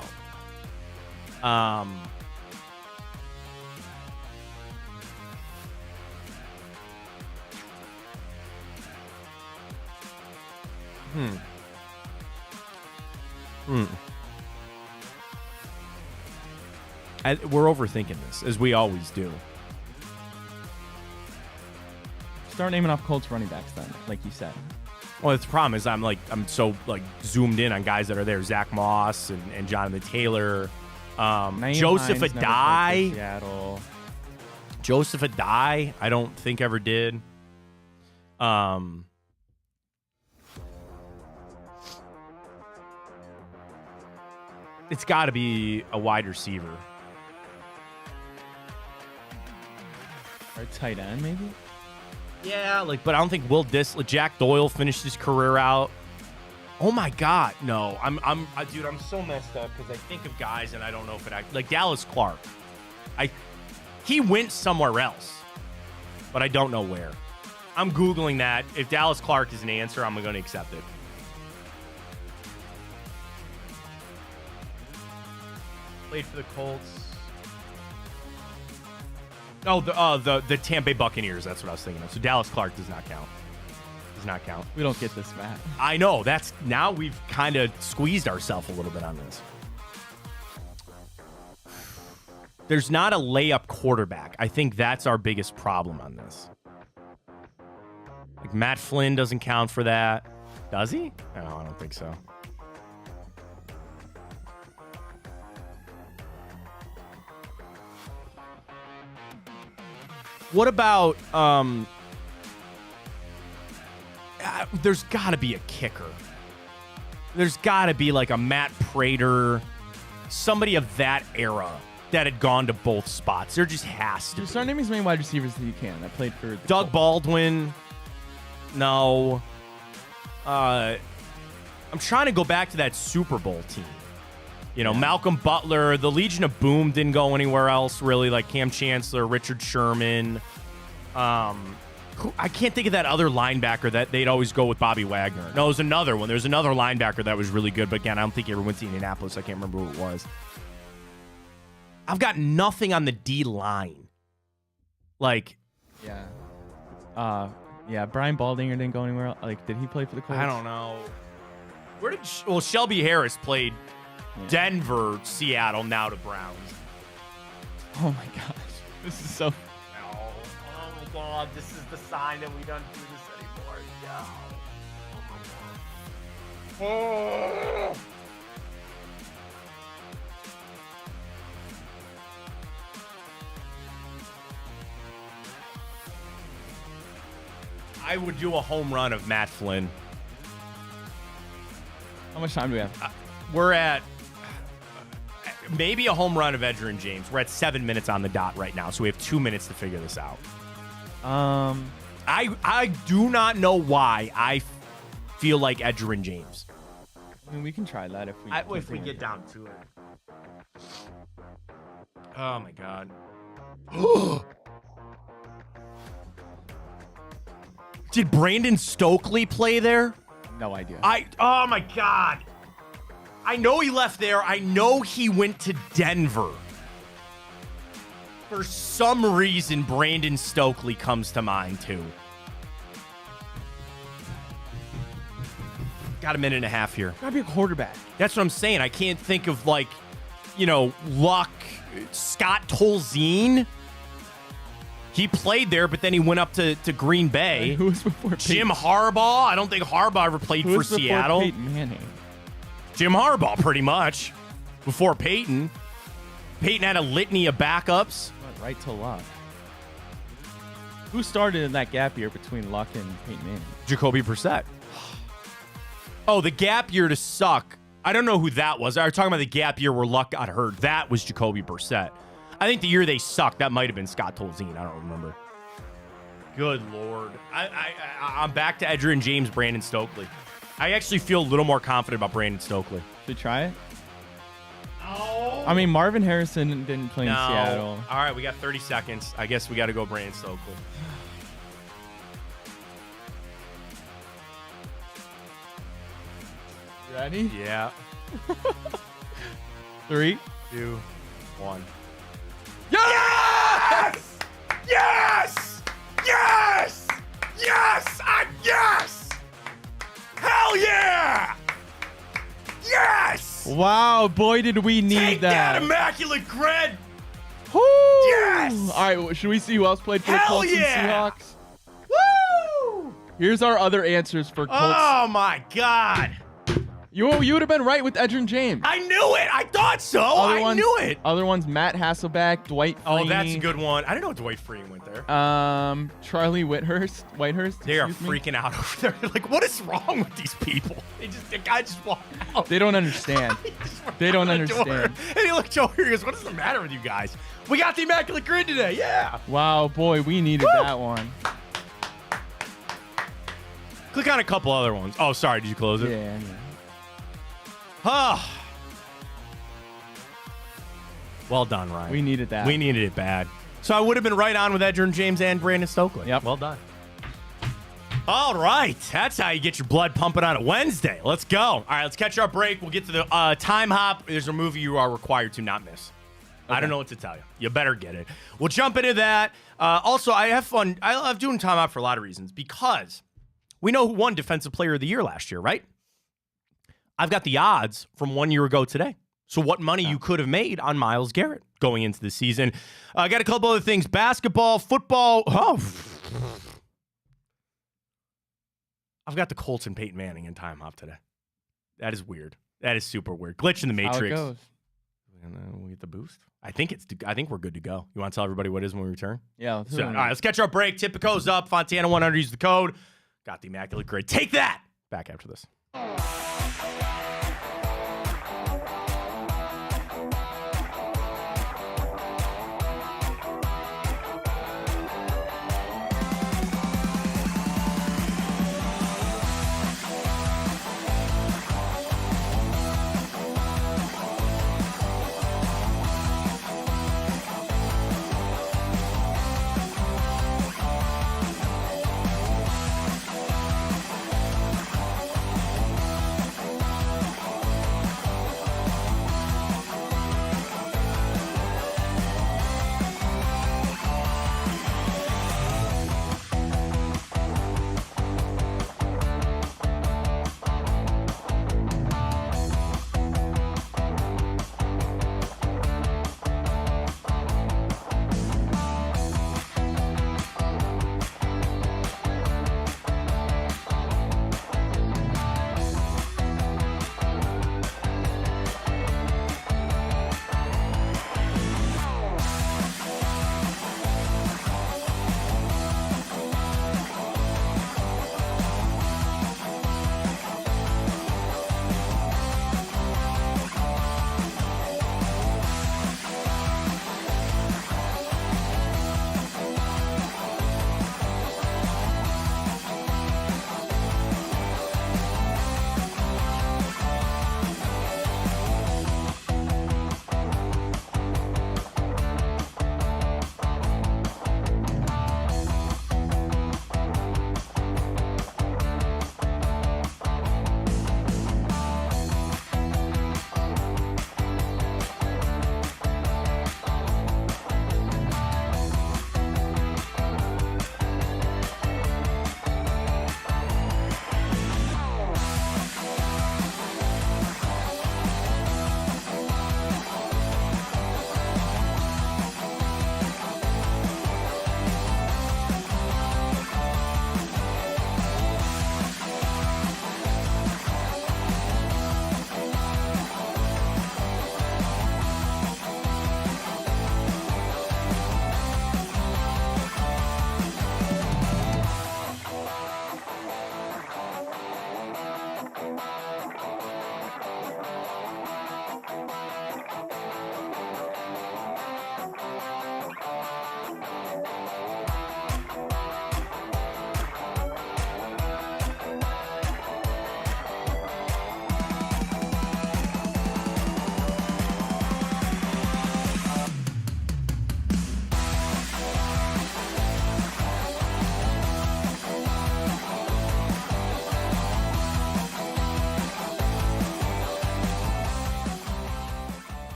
We're overthinking this, as we always do. Start naming off Colts running backs then, like you said. Well, the problem is I'm so zoomed in on guys that are there. Zach Moss and Jonathan Taylor. Joseph Adai. Joseph Adai, I don't think ever did. It's got to be a wide receiver. Or tight end, maybe? Yeah, but I don't think Will Disley, Jack Doyle finished his career out. Oh my God, no! Dude, I'm so messed up because I think of guys and I don't know if like Dallas Clark. He went somewhere else, but I don't know where. I'm Googling that. If Dallas Clark is an answer, I'm going to accept it. Played for the Colts. Oh, the Tampa Bay Buccaneers. That's what I was thinking of. So Dallas Clark does not count. Does not count. We don't get this, Matt. I know. Now we've kind of squeezed ourselves a little bit on this. There's not a layup quarterback. I think that's our biggest problem on this. Like Matt Flynn doesn't count for that. Does he? No, I don't think so. What about there's got to be a kicker. There's got to be like a Matt Prater, somebody of that era that had gone to both spots. There just has to be. Just start naming as many wide receivers that you can that played for the Doug Colts. Baldwin. No. I'm trying to go back to that Super Bowl team. You know, Malcolm Butler, the Legion of Boom didn't go anywhere else, really, like Cam Chancellor, Richard Sherman. I can't think of that other linebacker that they'd always go with Bobby Wagner. No, it was another one. There's another linebacker that was really good, but again, I don't think he ever went to Indianapolis. I can't remember who it was. I've got nothing on the D line. Like, Yeah. Brian Baldinger didn't go anywhere else. Like, did he play for the Colts? I don't know. Where did Shelby Harris played Denver, Seattle, now to Browns. Oh my gosh. This is so. No. Oh my God. This is the sign that we don't do this anymore. No. Oh my God. I would do a home run of Matt Flynn. How much time do we have? We're at maybe a home run of Edgerrin James. We're at 7 minutes on the dot right now, so we have 2 minutes to figure this out. I do not know why I feel like Edgerrin James. I mean, we can try that if we get down to it. Oh my God. Did Brandon Stokely play there? No idea. Oh my God. I know he left there. I know he went to Denver. For some reason, Brandon Stokely comes to mind too. Got a minute and a half here. Gotta be a quarterback. That's what I'm saying. I can't think of Luck, Scott Tolzien. He played there, but then he went up to Green Bay. Who was before Peyton? Jim Harbaugh. I don't think Harbaugh ever played for Seattle. Peyton Manning? Jim Harbaugh, pretty much. Before Peyton. Peyton had a litany of backups. Went right to Luck. Who started in that gap year between Luck and Peyton Manning? Jacoby Brissett. Oh, the gap year to suck. I don't know who that was. I was talking about the gap year where Luck got hurt. That was Jacoby Brissett. I think the year they sucked, that might have been Scott Tolzien. I don't remember. Good Lord. I'm back to Edgerrin James, Brandon Stokely. I actually feel a little more confident about Brandon Stokely. Should we try it? No. I mean, Marvin Harrison didn't play in No. Seattle. All right, we got 30 seconds. I guess we got to go Brandon Stokely. Ready? Yeah. 3, 2, 1. Yes! Yes! Yes! Yes! Yes! Hell yeah! Yes! Wow, boy, did we need Take that immaculate cred! Woo! Yes! All right, well, should we see who else played for the Hell Colts yeah! and Seahawks? Woo! Here's our other answers for Colts. Oh my God! You would have been right with Edgerrin James. I knew it. I thought so. I knew it. Other ones, Matt Hasselbeck, Dwight Freeney. Oh, that's a good one. I didn't know Dwight Freeney went there. Charlie Whitehurst. They are freaking out over there. Like, what is wrong with these people? The guy just walked out. They don't understand. They don't understand. And he looked over here and goes, what is the matter with you guys? We got the Immaculate Grid today. Yeah. Wow, boy, we needed that one. Click on a couple other ones. Oh, sorry. Did you close it? Yeah. Ah. Well done, Ryan. We needed that. We needed it bad. So I would have been right on with Edgerrin James and Brandon Stokely. Yep. Well done. All right. That's how you get your blood pumping on a Wednesday. Let's go. All right, let's catch our break. We'll get to the time hop. There's a movie you are required to not miss. Okay. I don't know what to tell you. You better get it. We'll jump into that. Also, I have fun. I love doing time hop for a lot of reasons because we know who won Defensive Player of the Year last year, right? I've got the odds from 1 year ago today. So what money you could have made on Myles Garrett going into the season. I got a couple other things. Basketball, football. Oh. I've got the Colts and Peyton Manning in time hop today. That is weird. That is super weird. Glitch in the Matrix. How it goes. And then we get the boost. I think we're good to go. You want to tell everybody what it is when we return? Yeah. So, all right, let's catch our break. Tipico's up. Fontana 100. Use the code. Got the Immaculate Grid. Take that. Back after this.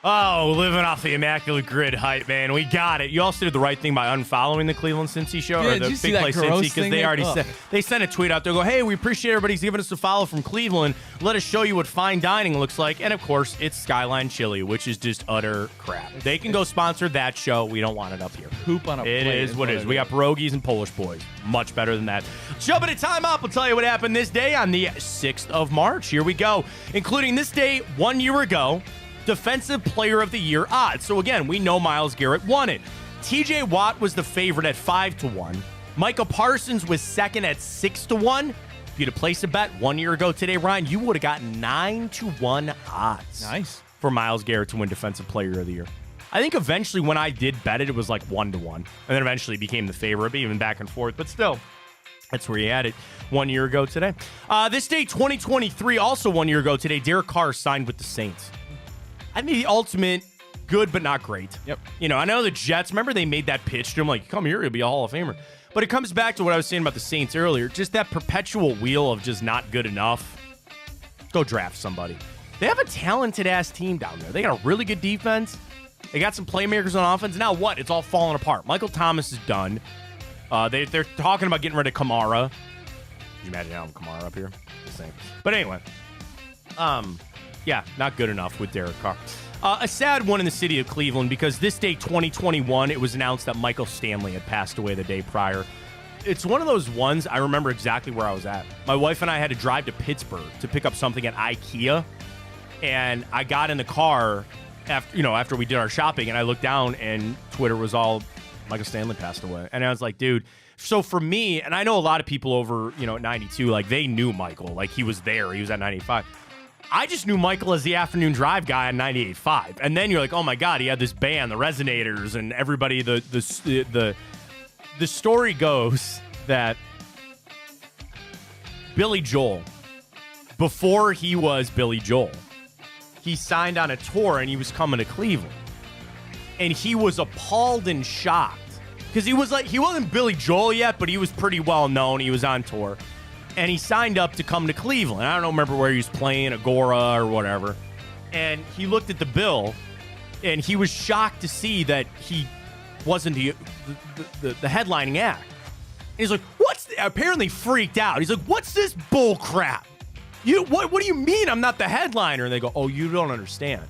Oh, living off the immaculate grid hype, man. We got it. You also did the right thing by unfollowing the Cleveland Cincy show, Yeah, or did the you see Big that Play gross Cincy, because thing they there? already Ugh. sent a tweet out there. Go, hey, we appreciate everybody's giving us a follow from Cleveland. Let us show you what fine dining looks like. And of course, it's Skyline Chili, which is just utter crap. They can go sponsor that show. We don't want it up here. Poop on a plate. It is what it is. We got pierogies and Polish boys. Much better than that. Jumping to time up, we'll tell you what happened this day on the 6th of March. Here we go. Including this day 1 year ago, Defensive Player of the Year odds. So again, we know Myles Garrett won it. TJ Watt was the favorite at 5-1. Micah Parsons was second at 6-1. If you'd have placed a bet 1 year ago today, Ryan, you would have gotten 9-1 odds. Nice. For Myles Garrett to win Defensive Player of the Year. I think eventually when I did bet it, it was like 1-1. And then eventually became the favorite, even back and forth. But still, that's where you had it 1 year ago today. This day, 2023, also 1 year ago today, Derek Carr signed with the Saints. I mean, the ultimate good, but not great. Yep. You know, I know the Jets, remember they made that pitch to him, like, come here, you'll be a Hall of Famer. But it comes back to what I was saying about the Saints earlier, just that perpetual wheel of just not good enough. Go draft somebody. They have a talented-ass team down there. They got a really good defense. They got some playmakers on offense. Now what? It's all falling apart. Michael Thomas is done. They're talking about getting rid of Kamara. Can you imagine having Kamara up here? Just saying. But anyway. Yeah, not good enough with Derek Carr. A sad one in the city of Cleveland because this day, 2021, it was announced that Michael Stanley had passed away the day prior. It's one of those ones I remember exactly where I was at. My wife and I had to drive to Pittsburgh to pick up something at IKEA, and I got in the car after we did our shopping, and I looked down, and Twitter was all, Michael Stanley passed away. And I was like, dude. So for me, and I know a lot of people over, at 92, like they knew Michael. Like he was there. He was at 95. I just knew Michael as the afternoon drive guy on 98.5. And then you're like, oh my God, he had this band, the Resonators, and everybody, the story goes that Billy Joel, before he was Billy Joel, he signed on a tour and he was coming to Cleveland. And he was appalled and shocked. Because he wasn't Billy Joel yet, but he was pretty well known. He was on tour. And he signed up to come to Cleveland. I don't remember where he was playing, Agora or whatever. And he looked at the bill, and he was shocked to see that he wasn't the headlining act. And he's like, apparently freaked out. He's like, what's this bull crap? What do you mean I'm not the headliner? And they go, oh, you don't understand.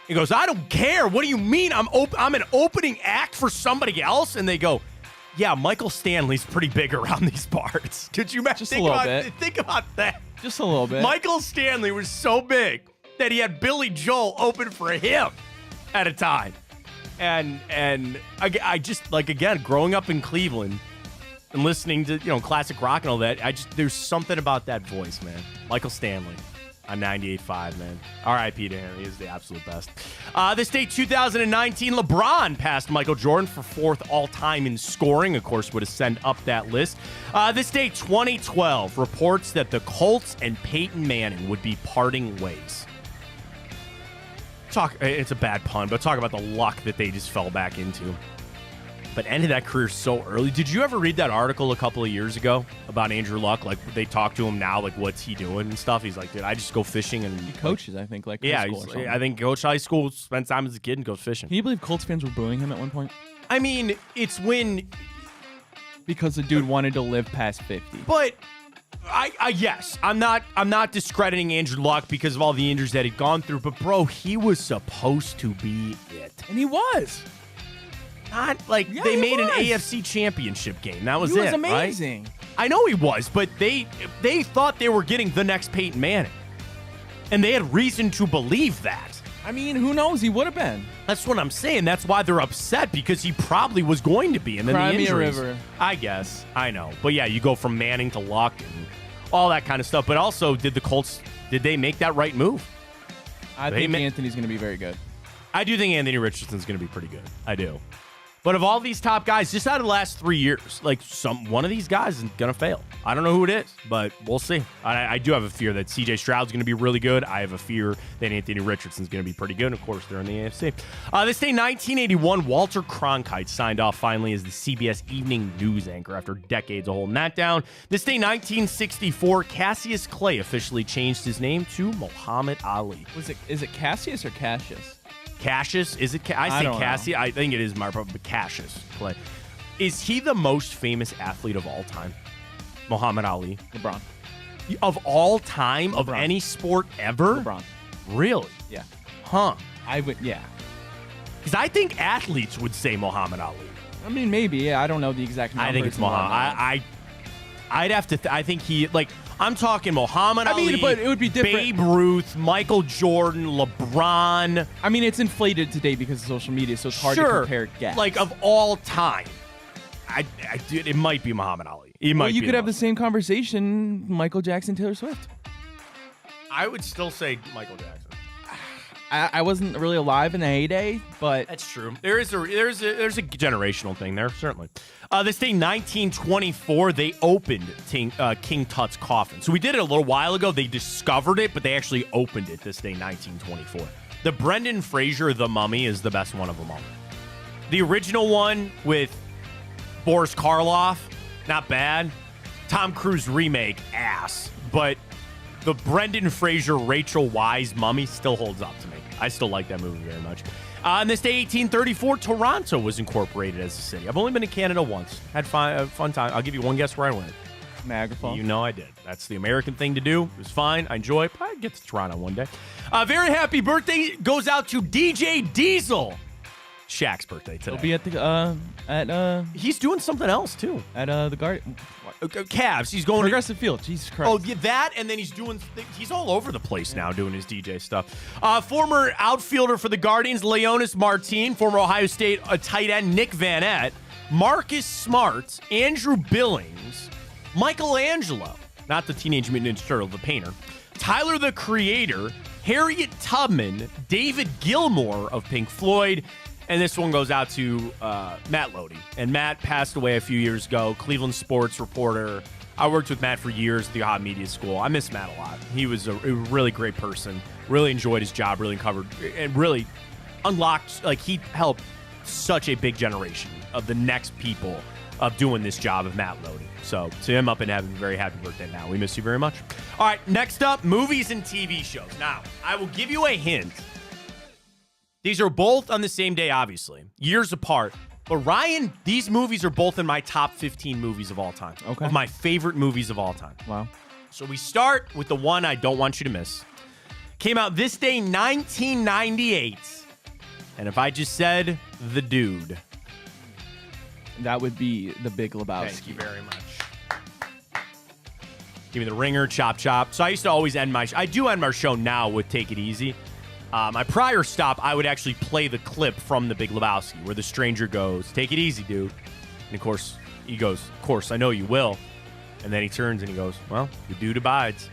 He goes, I don't care. What do you mean I'm an opening act for somebody else? And they go, yeah, Michael Stanley's pretty big around these parts. Could you imagine? Just a little bit. Think about that. Just a little bit. Michael Stanley was so big that he had Billy Joel open for him at a time. And I just, like, again, growing up in Cleveland and listening to, classic rock and all that, there's something about that voice, man. Michael Stanley. On 98.5, man. R.I.P. to him. He is the absolute best. This day, 2019, LeBron passed Michael Jordan for fourth all-time in scoring. Of course, would ascend up that list. This day, 2012, reports that the Colts and Peyton Manning would be parting ways. It's a bad pun, but talk about the luck that they just fell back into. But ended that career so early. Did you ever read that article a couple of years ago about Andrew Luck? Like, they talk to him now, like, what's he doing and stuff? He's like, dude, I just go fishing. And he coaches, I think, like, yeah, high school or something. I think coach high school, spends time as a kid and goes fishing. Can you believe Colts fans were booing him at one point? I mean, it's when... Because the dude wanted to live past 50. But... yes, I'm not discrediting Andrew Luck because of all the injuries that he'd gone through, but bro, he was supposed to be it. And he was. Not like they made an AFC championship game. That was it. He was amazing. Right? I know he was, but they thought they were getting the next Peyton Manning. And they had reason to believe that. I mean, who knows? He would have been. That's what I'm saying. That's why they're upset, because he probably was going to be. And then Cry the me a injuries. river. I guess. I know. But yeah, you go from Manning to Luck and all that kind of stuff. But also, did they make that right move? I think Anthony's going to be very good. I do think Anthony Richardson's going to be pretty good. I do. But of all these top guys, just out of the last 3 years, like one of these guys is going to fail. I don't know who it is, but we'll see. I do have a fear that C.J. Stroud's going to be really good. I have a fear that Anthony Richardson's going to be pretty good. And of course, they're in the AFC. This day, 1981, Walter Cronkite signed off finally as the CBS Evening News anchor after decades of holding that down. This day, 1964, Cassius Clay officially changed his name to Muhammad Ali. Is it Cassius or Cassius? Cassius? Is it? I say don't Cassie. know. I think it is but Cassius Clay. Is he the most famous athlete of all time? Muhammad Ali. LeBron. Of all time? Of LeBron. any sport ever? LeBron. Really? Yeah. Huh. I would. Yeah. Because I think athletes would say Muhammad Ali. I mean, maybe. Yeah, I don't know the exact numbers. I think it's Muhammad. I'd have to. I think he like. I'm talking Muhammad Ali. I mean, but it would be different. Babe Ruth, Michael Jordan, LeBron. I mean, it's inflated today because of social media, so it's hard to compare guests. Like of all time, it might be Muhammad Ali. Well, you could have the same conversation, Michael Jackson, Taylor Swift. I would still say Michael Jackson. I wasn't really alive in the heyday, but That's true. There's a generational thing there, certainly. This day, 1924, they opened King Tut's coffin. So we did it a little while ago. They discovered it, but they actually opened it this day, 1924. The Brendan Fraser The Mummy is the best one of them all. The original one with Boris Karloff, not bad. Tom Cruise remake, ass. But the Brendan Fraser, Rachel Weisz Mummy still holds up to me. I still like that movie very much. On this day, 1834, Toronto was incorporated as a city. I've only been to Canada once. Had a fun time. I'll give you one guess where I went. Niagara Falls. You know I did. That's the American thing to do. It was fine. I enjoy it. Probably get to Toronto one day. Very happy birthday goes out to DJ Diesel. Shaq's birthday today. He'll be at He's doing something else, too. the Garden. Cavs. He's going Progressive Field. Jesus Christ. Oh, yeah, that, and then he's all over the place now doing his DJ stuff. Former outfielder for the Guardians, Leonis Martin, former Ohio State tight end Nick Vanette, Marcus Smart, Andrew Billings, Michelangelo, not the Teenage Mutant Ninja Turtle, the painter, Tyler the Creator, Harriet Tubman, David Gilmour of Pink Floyd, and this one goes out to Matt Lodi. And Matt passed away a few years ago, Cleveland sports reporter. I worked with Matt for years at the Ohio Media School. I miss Matt a lot. He was a really great person. Really enjoyed his job, really covered, and really unlocked, like he helped such a big generation of the next people of doing this job of Matt Lodi. So to him up in heaven, very happy birthday now. We miss you very much. All right, next up, movies and TV shows. Now, I will give you a hint. These are both on the same day, obviously, years apart. But Ryan, these movies are both in my top 15 movies of all time. Okay. Of my favorite movies of all time. Wow. So we start with the one I don't want you to miss. Came out this day, 1998. And if I just said The Dude. That would be The Big Lebowski. Thank you very much. Give me the ringer, chop, chop. So I used to always end my show now with Take It Easy. My prior stop, I would actually play the clip from The Big Lebowski where the stranger goes, "Take it easy, dude." And of course, he goes, "Of course, I know you will." And then he turns and he goes, "Well, the dude abides."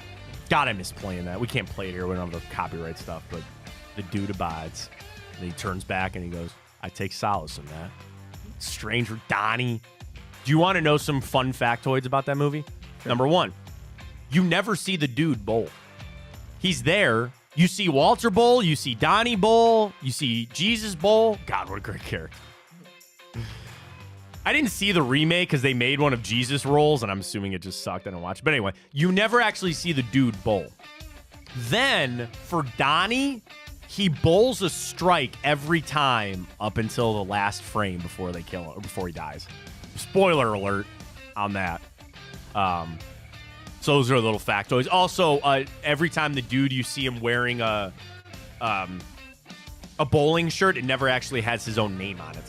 God, I miss playing that. We can't play it here. We don't have the copyright stuff, but the dude abides. And he turns back and he goes, "I take solace in that." Stranger Donnie. Do you want to know some fun factoids about that movie? Sure. Number one, you never see the dude bowl. He's there. You see Walter Bowl, you see Donnie Bowl, you see Jesus Bowl. God, what a great character. I didn't see the remake because they made one of Jesus rolls, and I'm assuming it just sucked. I didn't watch it. But anyway, you never actually see the dude bowl. Then, for Donnie, he bowls a strike every time up until the last frame before they kill him, or before he dies. Spoiler alert on that. So those are little factoids. Also, every time the dude, you see him wearing a bowling shirt, it never actually has his own name on it.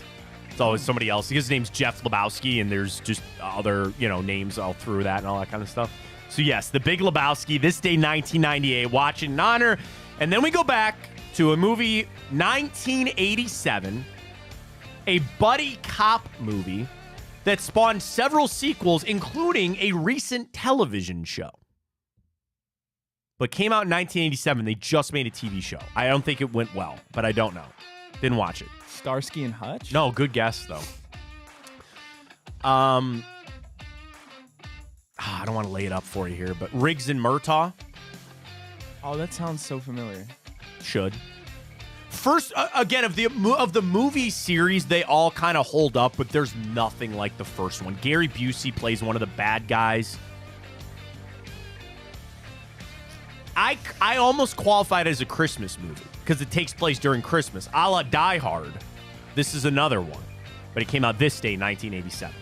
It's always somebody else. His name's Jeff Lebowski, and there's just other, names all through that and all that kind of stuff. So yes, The Big Lebowski, this day, 1998, watch it in honor. And then we go back to a movie, 1987, a buddy cop movie that spawned several sequels, including a recent television show. But came out in 1987. They just made a TV show. I don't think it went well, but I don't know. Didn't watch it. Starsky and Hutch? No, good guess, though. I don't want to lay it up for you here, but Riggs and Murtaugh. Oh, that sounds so familiar. Should. First, again, of the movie series, they all kind of hold up, but there's nothing like the first one. Gary Busey plays one of the bad guys. I almost qualified as a Christmas movie because it takes place during Christmas, a la Die Hard. This is another one, but it came out this day, 1987.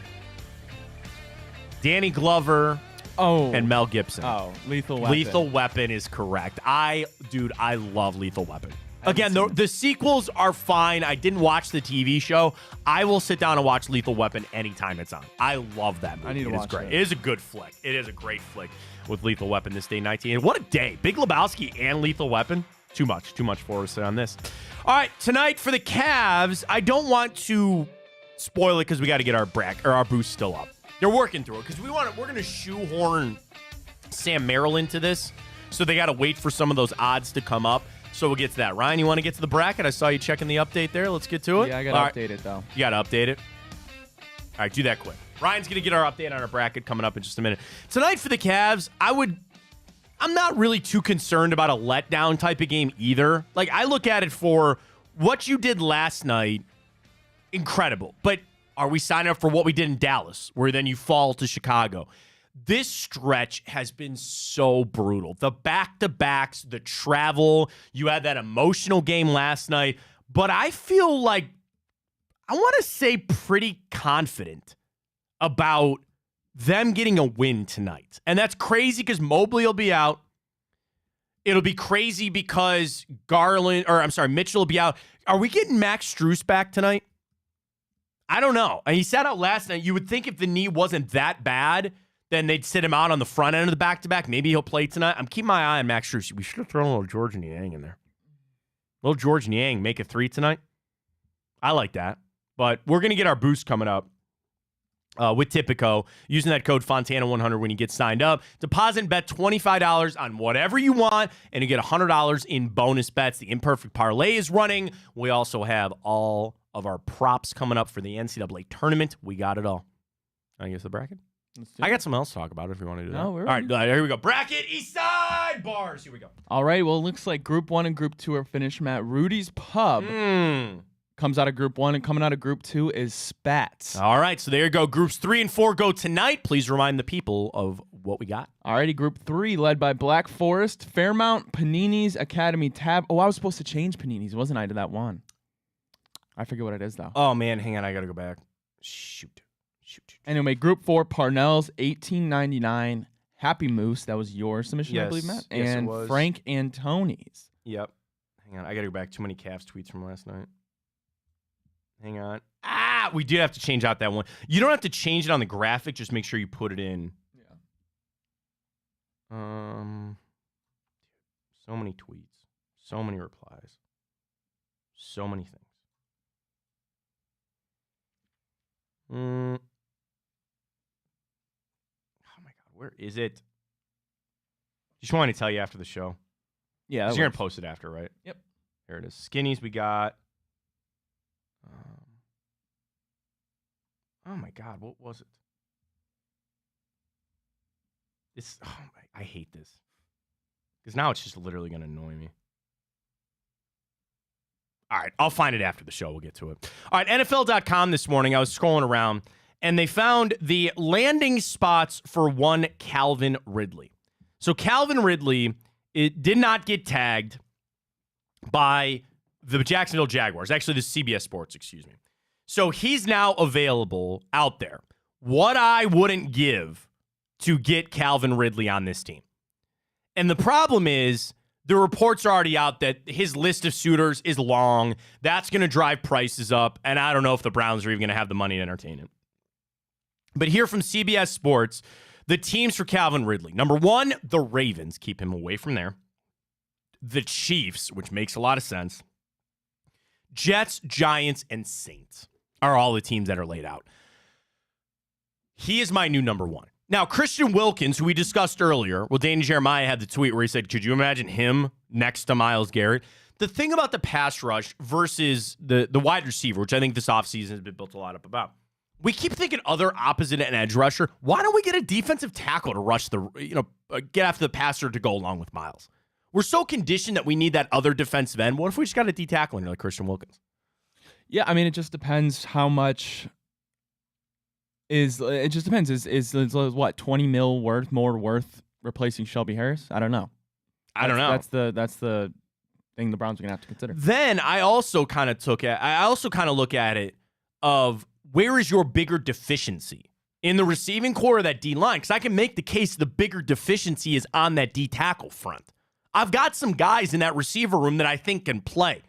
Danny Glover and Mel Gibson. Oh, Lethal Weapon. Lethal Weapon is correct. I love Lethal Weapon. Again, the sequels are fine. I didn't watch the TV show. I will sit down and watch Lethal Weapon anytime it's on. I love that movie. I need to watch It's great. it. It is a good flick. It is a great flick with Lethal Weapon this day, 19. What a day. Big Lebowski and Lethal Weapon. Too much for us on this. All right, tonight for the Cavs, I don't want to spoil it because we got to get our boost still up. They're working through it because we're going to shoehorn Sam Merrill into this, so they got to wait for some of those odds to come up. So we'll get to that. Ryan, you want to get to the bracket? I saw you checking the update there. Let's get to it. Yeah, I got to update it, though. You got to update it? All right, do that quick. Ryan's going to get our update on our bracket coming up in just a minute. Tonight for the Cavs, I'm not really too concerned about a letdown type of game either. Like, I look at it for what you did last night, incredible. But are we signing up for what we did in Dallas, where then you fall to Chicago? This stretch has been so brutal. The back-to-backs, the travel. You had that emotional game last night. But I feel like, I want to say pretty confident about them getting a win tonight. And that's crazy because Mobley will be out. It'll be crazy because Mitchell will be out. Are we getting Max Strus back tonight? I don't know. And he sat out last night. You would think if the knee wasn't that bad, then they'd sit him out on the front end of the back-to-back. Maybe he'll play tonight. I'm keeping my eye on Max Strus. We should have thrown a little George Niang in there. Little George Niang make a 3 tonight. I like that. But we're going to get our boost coming up with Tipico using that code Fontana100 when you get signed up. Deposit and bet $25 on whatever you want, and you get $100 in bonus bets. The Imperfect Parlay is running. We also have all of our props coming up for the NCAA tournament. We got it all. I guess the bracket? I got something else to talk about if you want to do that. No, all right, here we go. Bracket, East Side Bars. Here we go. All right, well, it looks like Group 1 and Group 2 are finished, Matt. Rudy's Pub comes out of Group 1, and coming out of Group 2 is Spats. All right, so there you go. Groups 3 and 4 go tonight. Please remind the people of what we got. All righty, Group 3, led by Black Forest, Fairmount, Panini's Academy Tab. Oh, I was supposed to change Panini's, wasn't I, to that one? I forget what it is, though. Oh, man, hang on. I got to go back. Shoot. Anyway, Group 4, Parnell's, $18.99. Happy Moose, that was your submission, yes. I believe, Matt. Yes, and it was. Frank Antoni's. Yep. Hang on, I got to go back. Too many Cavs tweets from last night. Hang on. We did have to change out that one. You don't have to change it on the graphic. Just make sure you put it in. Yeah. So many tweets. So many replies. So many things. Oh my God, where is it? Just wanted to tell you after the show. Yeah, you're gonna post it after, right? Yep. There it is. Skinnies we got. Oh my God, what was it? I hate this because now it's just literally gonna annoy me. All right, I'll find it after the show. We'll get to it. All right, NFL.com this morning, I was scrolling around, and they found the landing spots for one Calvin Ridley. So Calvin Ridley, it did not get tagged by the Jacksonville Jaguars. Actually, the CBS Sports, excuse me. So he's now available out there. What I wouldn't give to get Calvin Ridley on this team. And the problem is, the reports are already out that his list of suitors is long. That's going to drive prices up, and I don't know if the Browns are even going to have the money to entertain him. But here from CBS Sports, the teams for Calvin Ridley. Number 1, the Ravens. Keep him away from there. The Chiefs, which makes a lot of sense. Jets, Giants, and Saints are all the teams that are laid out. He is my new number 1. Now, Christian Wilkins, who we discussed earlier, well, Danny Jeremiah had the tweet where he said, could you imagine him next to Myles Garrett? The thing about the pass rush versus the wide receiver, which I think this offseason has been built a lot up about, we keep thinking other opposite and edge rusher. Why don't we get a defensive tackle to rush get after the passer to go along with Myles? We're so conditioned that we need that other defensive end. What if we just got a D tackle in here like Christian Wilkins? Yeah, I mean, it just depends how much... It just depends. Is what, $20 million more worth replacing Shelby Harris? I don't know. I don't know. That's the thing the Browns are gonna have to consider. Then I also kind of look at it of where is your bigger deficiency in the receiving core of that D line? Because I can make the case the bigger deficiency is on that D tackle front. I've got some guys in that receiver room that I think can play.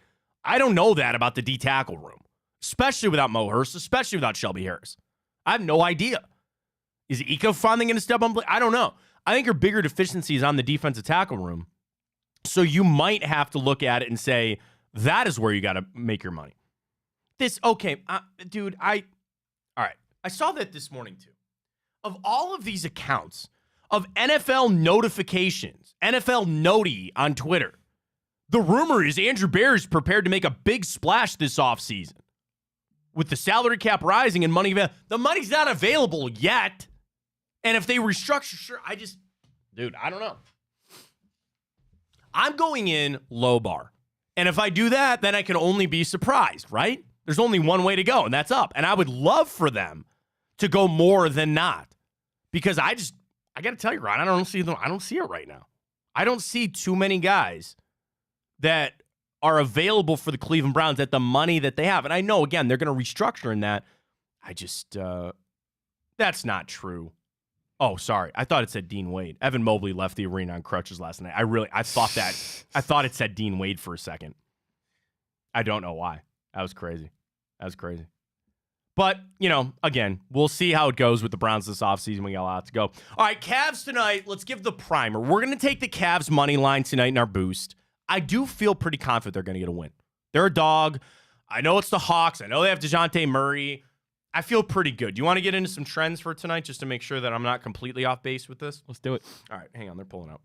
I don't know that about the D tackle room, especially without Mo Hurst, especially without Shelby Harris. I have no idea. Is Ika finally going to step on play? I don't know. I think your bigger deficiency is on the defensive tackle room. So you might have to look at it and say, that is where you got to make your money. Dude, all right. I saw that this morning too. Of all of these accounts of NFL notifications, NFL Noti on Twitter, the rumor is Andrew Berry is prepared to make a big splash this offseason. With the salary cap rising and money, the money's not available yet. And if they restructure, sure, I don't know. I'm going in low bar. And if I do that, then I can only be surprised, right? There's only one way to go, and that's up. And I would love for them to go more than not. Because I got to tell you, Ron, I don't see it right now. I don't see too many guys that are available for the Cleveland Browns at the money that they have. And I know, again, they're going to restructure in that. That's not true. Oh, sorry. I thought it said Dean Wade. Evan Mobley left the arena on crutches last night. I thought it said Dean Wade for a second. I don't know why. That was crazy. But, again, we'll see how it goes with the Browns this offseason. We got a lot to go. All right, Cavs tonight. Let's give the primer. We're going to take the Cavs money line tonight in our boost. I do feel pretty confident they're going to get a win. They're a dog. I know it's the Hawks. I know they have DeJounte Murray. I feel pretty good. Do you want to get into some trends for tonight just to make sure that I'm not completely off base with this? Let's do it. All right, hang on. They're pulling up.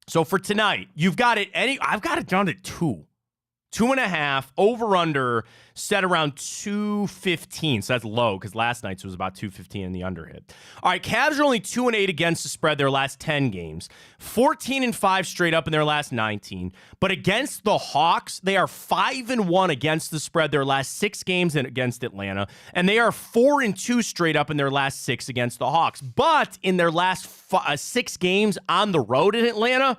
So for tonight, I've got it down to 2. 2.5, over-under, set around 215. So that's low because last night's was about 215 in the under hit. All right, Cavs are only 2-8 against the spread their last 10 games. 14-5 straight up in their last 19. But against the Hawks, they are 5-1 against the spread their last 6 games against Atlanta. And they are 4-2 straight up in their last 6 against the Hawks. But in their last 6 games on the road in Atlanta,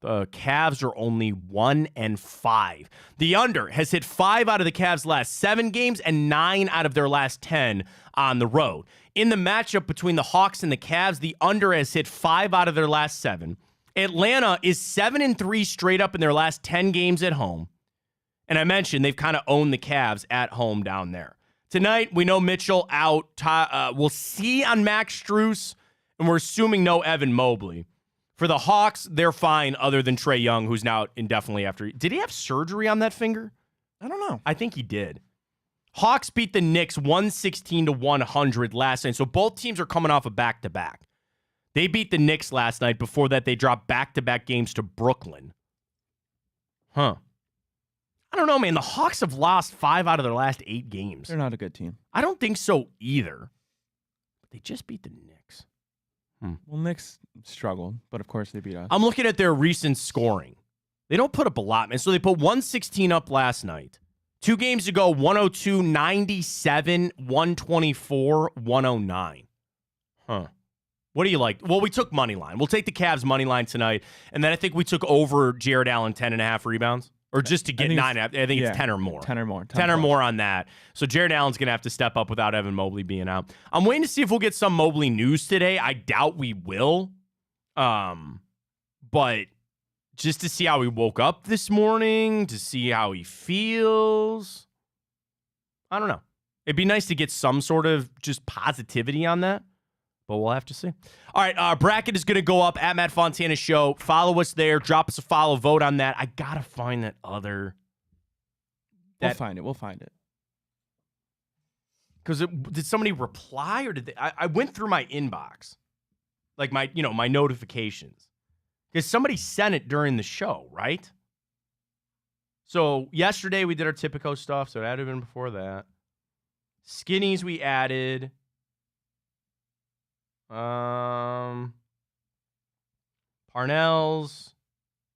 the Cavs are only 1-5. The under has hit 5 out of the Cavs' last 7 games and 9 out of their last 10 on the road. In the matchup between the Hawks and the Cavs, the under has hit 5 out of their last 7. Atlanta is 7-3 straight up in their last 10 games at home. And I mentioned they've kind of owned the Cavs at home down there. Tonight, we know Mitchell out. We'll see on Max Strus, and we're assuming no Evan Mobley. For the Hawks, they're fine other than Trae Young, who's now indefinitely after. Did he have surgery on that finger? I don't know. I think he did. Hawks beat the Knicks 116-100 last night. So both teams are coming off a back-to-back. They beat the Knicks last night. Before that, they dropped back-to-back games to Brooklyn. I don't know, man. The Hawks have lost 5 out of their last 8 games. They're not a good team. I don't think so either. But they just beat the Knicks. Well, Knicks struggled, but of course they beat us. I'm looking at their recent scoring. They don't put up a lot, man. So they put 116 up last night. 2 games ago, 102, 97, 124, 109. What do you like? Well, we took money line. We'll take the Cavs money line tonight. And then I think we took over Jared Allen 10.5 rebounds. Or just to get 9.5. I think it's 10 or more. 10 or more. 10 or more on that. So Jared Allen's going to have to step up without Evan Mobley being out. I'm waiting to see if we'll get some Mobley news today. I doubt we will. But just to see how he woke up this morning, to see how he feels. I don't know. It'd be nice to get some sort of just positivity on that. But we'll have to see. All right, our bracket is going to go up at Matt Fontana Show. Follow us there. Drop us a follow. Vote on that. I got to find that other. We'll find it. Because did somebody reply or did they? I went through my inbox. Like my notifications. Because somebody sent it during the show, right? So yesterday we did our Tipico stuff. So it had to have been before that. Skinnies we added. Parnell's,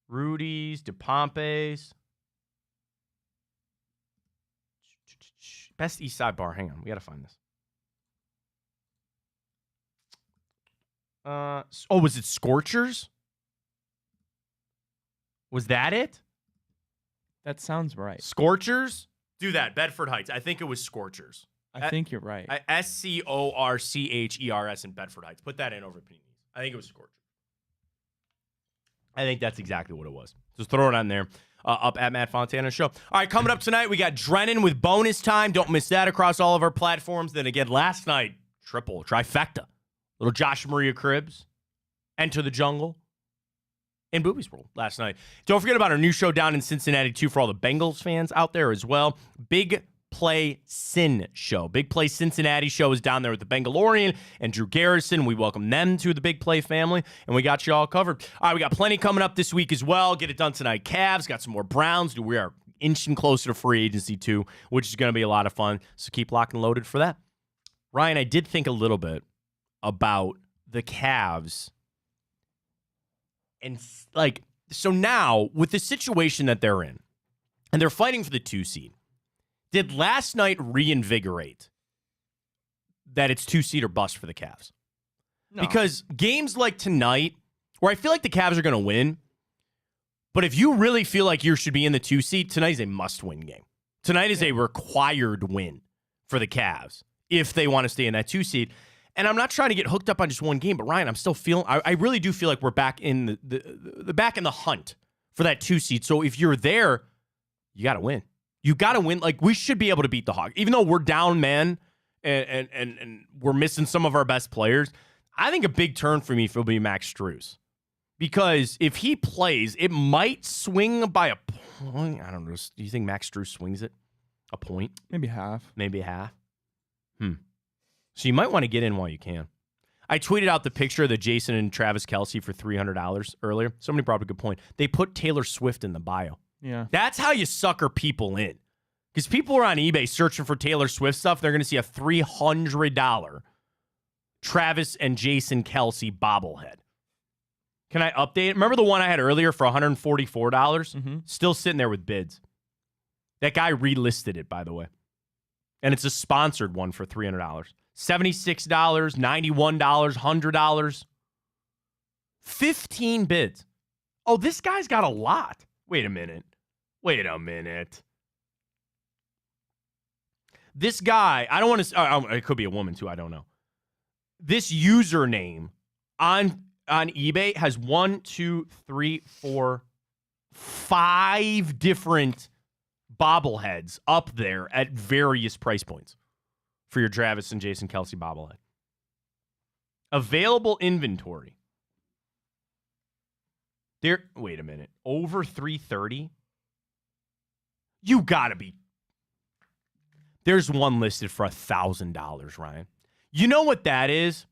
Rudy's, DePompe's. Best East Side bar. Hang on. We got to find this. Was it Scorchers? Was that it? That sounds right. Scorchers? Do that. Bedford Heights. I think it was Scorchers. I think you're right. Scorchers in Bedford Heights. Put that in over Paninis. I think it was Scorchers. I think that's exactly what it was. Just throw it on there. Up at Matt Fontana Show. All right, coming up tonight, we got Drennan with bonus time. Don't miss that across all of our platforms. Then again, last night, trifecta. Little Josh Maria Cribbs, Enter the Jungle, and Boobies World last night. Don't forget about our new show down in Cincinnati, too, for all the Bengals fans out there as well. Big Play Sin Show. Big Play Cincinnati show is down there with the Bengalorian and Drew Garrison. We welcome them to the Big Play family, and we got you all covered. All right, we got plenty coming up this week as well. Get it done tonight. Cavs, got some more Browns. We are inching closer to free agency, too, which is going to be a lot of fun. So keep locked and loaded for that. Ryan, I did think a little bit about the Cavs. And, so now, with the situation that they're in, and they're fighting for the 2 seed, did last night reinvigorate that it's 2 seed or bust for the Cavs? No. Because games like tonight, where I feel like the Cavs are going to win, but if you really feel like you should be in the 2 seed, tonight is a must-win game. Tonight is a required win for the Cavs if they want to stay in that 2 seed. And I'm not trying to get hooked up on just one game, but Ryan, I'm still feeling. I really do feel like we're back in the back in the hunt for that 2 seed. So if you're there, you got to win. You got to win. Like, we should be able to beat the Hawks. Even though we're down men and we're missing some of our best players, I think a big turn for me will be Max Strus. Because if he plays, it might swing by a point. I don't know. Do you think Max Strus swings it? A point? Maybe half. Maybe half? So you might want to get in while you can. I tweeted out the picture of the Jason and Travis Kelce for $300 earlier. Somebody brought up a good point. They put Taylor Swift in the bio. Yeah. That's how you sucker people in. Because people are on eBay searching for Taylor Swift stuff. They're going to see a $300 Travis and Jason Kelce bobblehead. Can I update it? Remember the one I had earlier for $144? Mm-hmm. Still sitting there with bids. That guy relisted it, by the way. And it's a sponsored one for $300. $76, $91, $100. 15 bids. Oh, this guy's got a lot. Wait a minute. This guy, I don't want to, it could be a woman too, I don't know. This username on eBay has 5 different bobbleheads up there at various price points for your Travis and Jason Kelce bobblehead. Available inventory. Wait a minute. Over 330? You gotta be. There's one listed for $1,000, Ryan. You know what that is?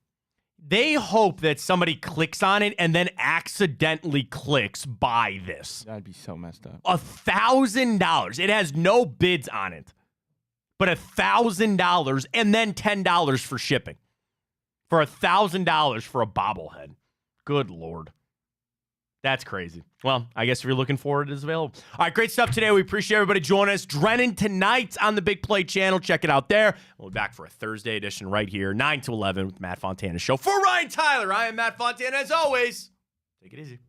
They hope that somebody clicks on it and then accidentally clicks buy this. That'd be so messed up. $1,000. It has no bids on it. But $1,000 and then $10 for shipping. For $1,000 for a bobblehead. Good Lord. That's crazy. Well, I guess if you're looking for it, it's available. All right, great stuff today. We appreciate everybody joining us. Drennan tonight on the Big Play channel. Check it out there. We'll be back for a Thursday edition right here, 9 to 11 with Matt Fontana Show. For Ryan Tyler, I am Matt Fontana. As always, take it easy.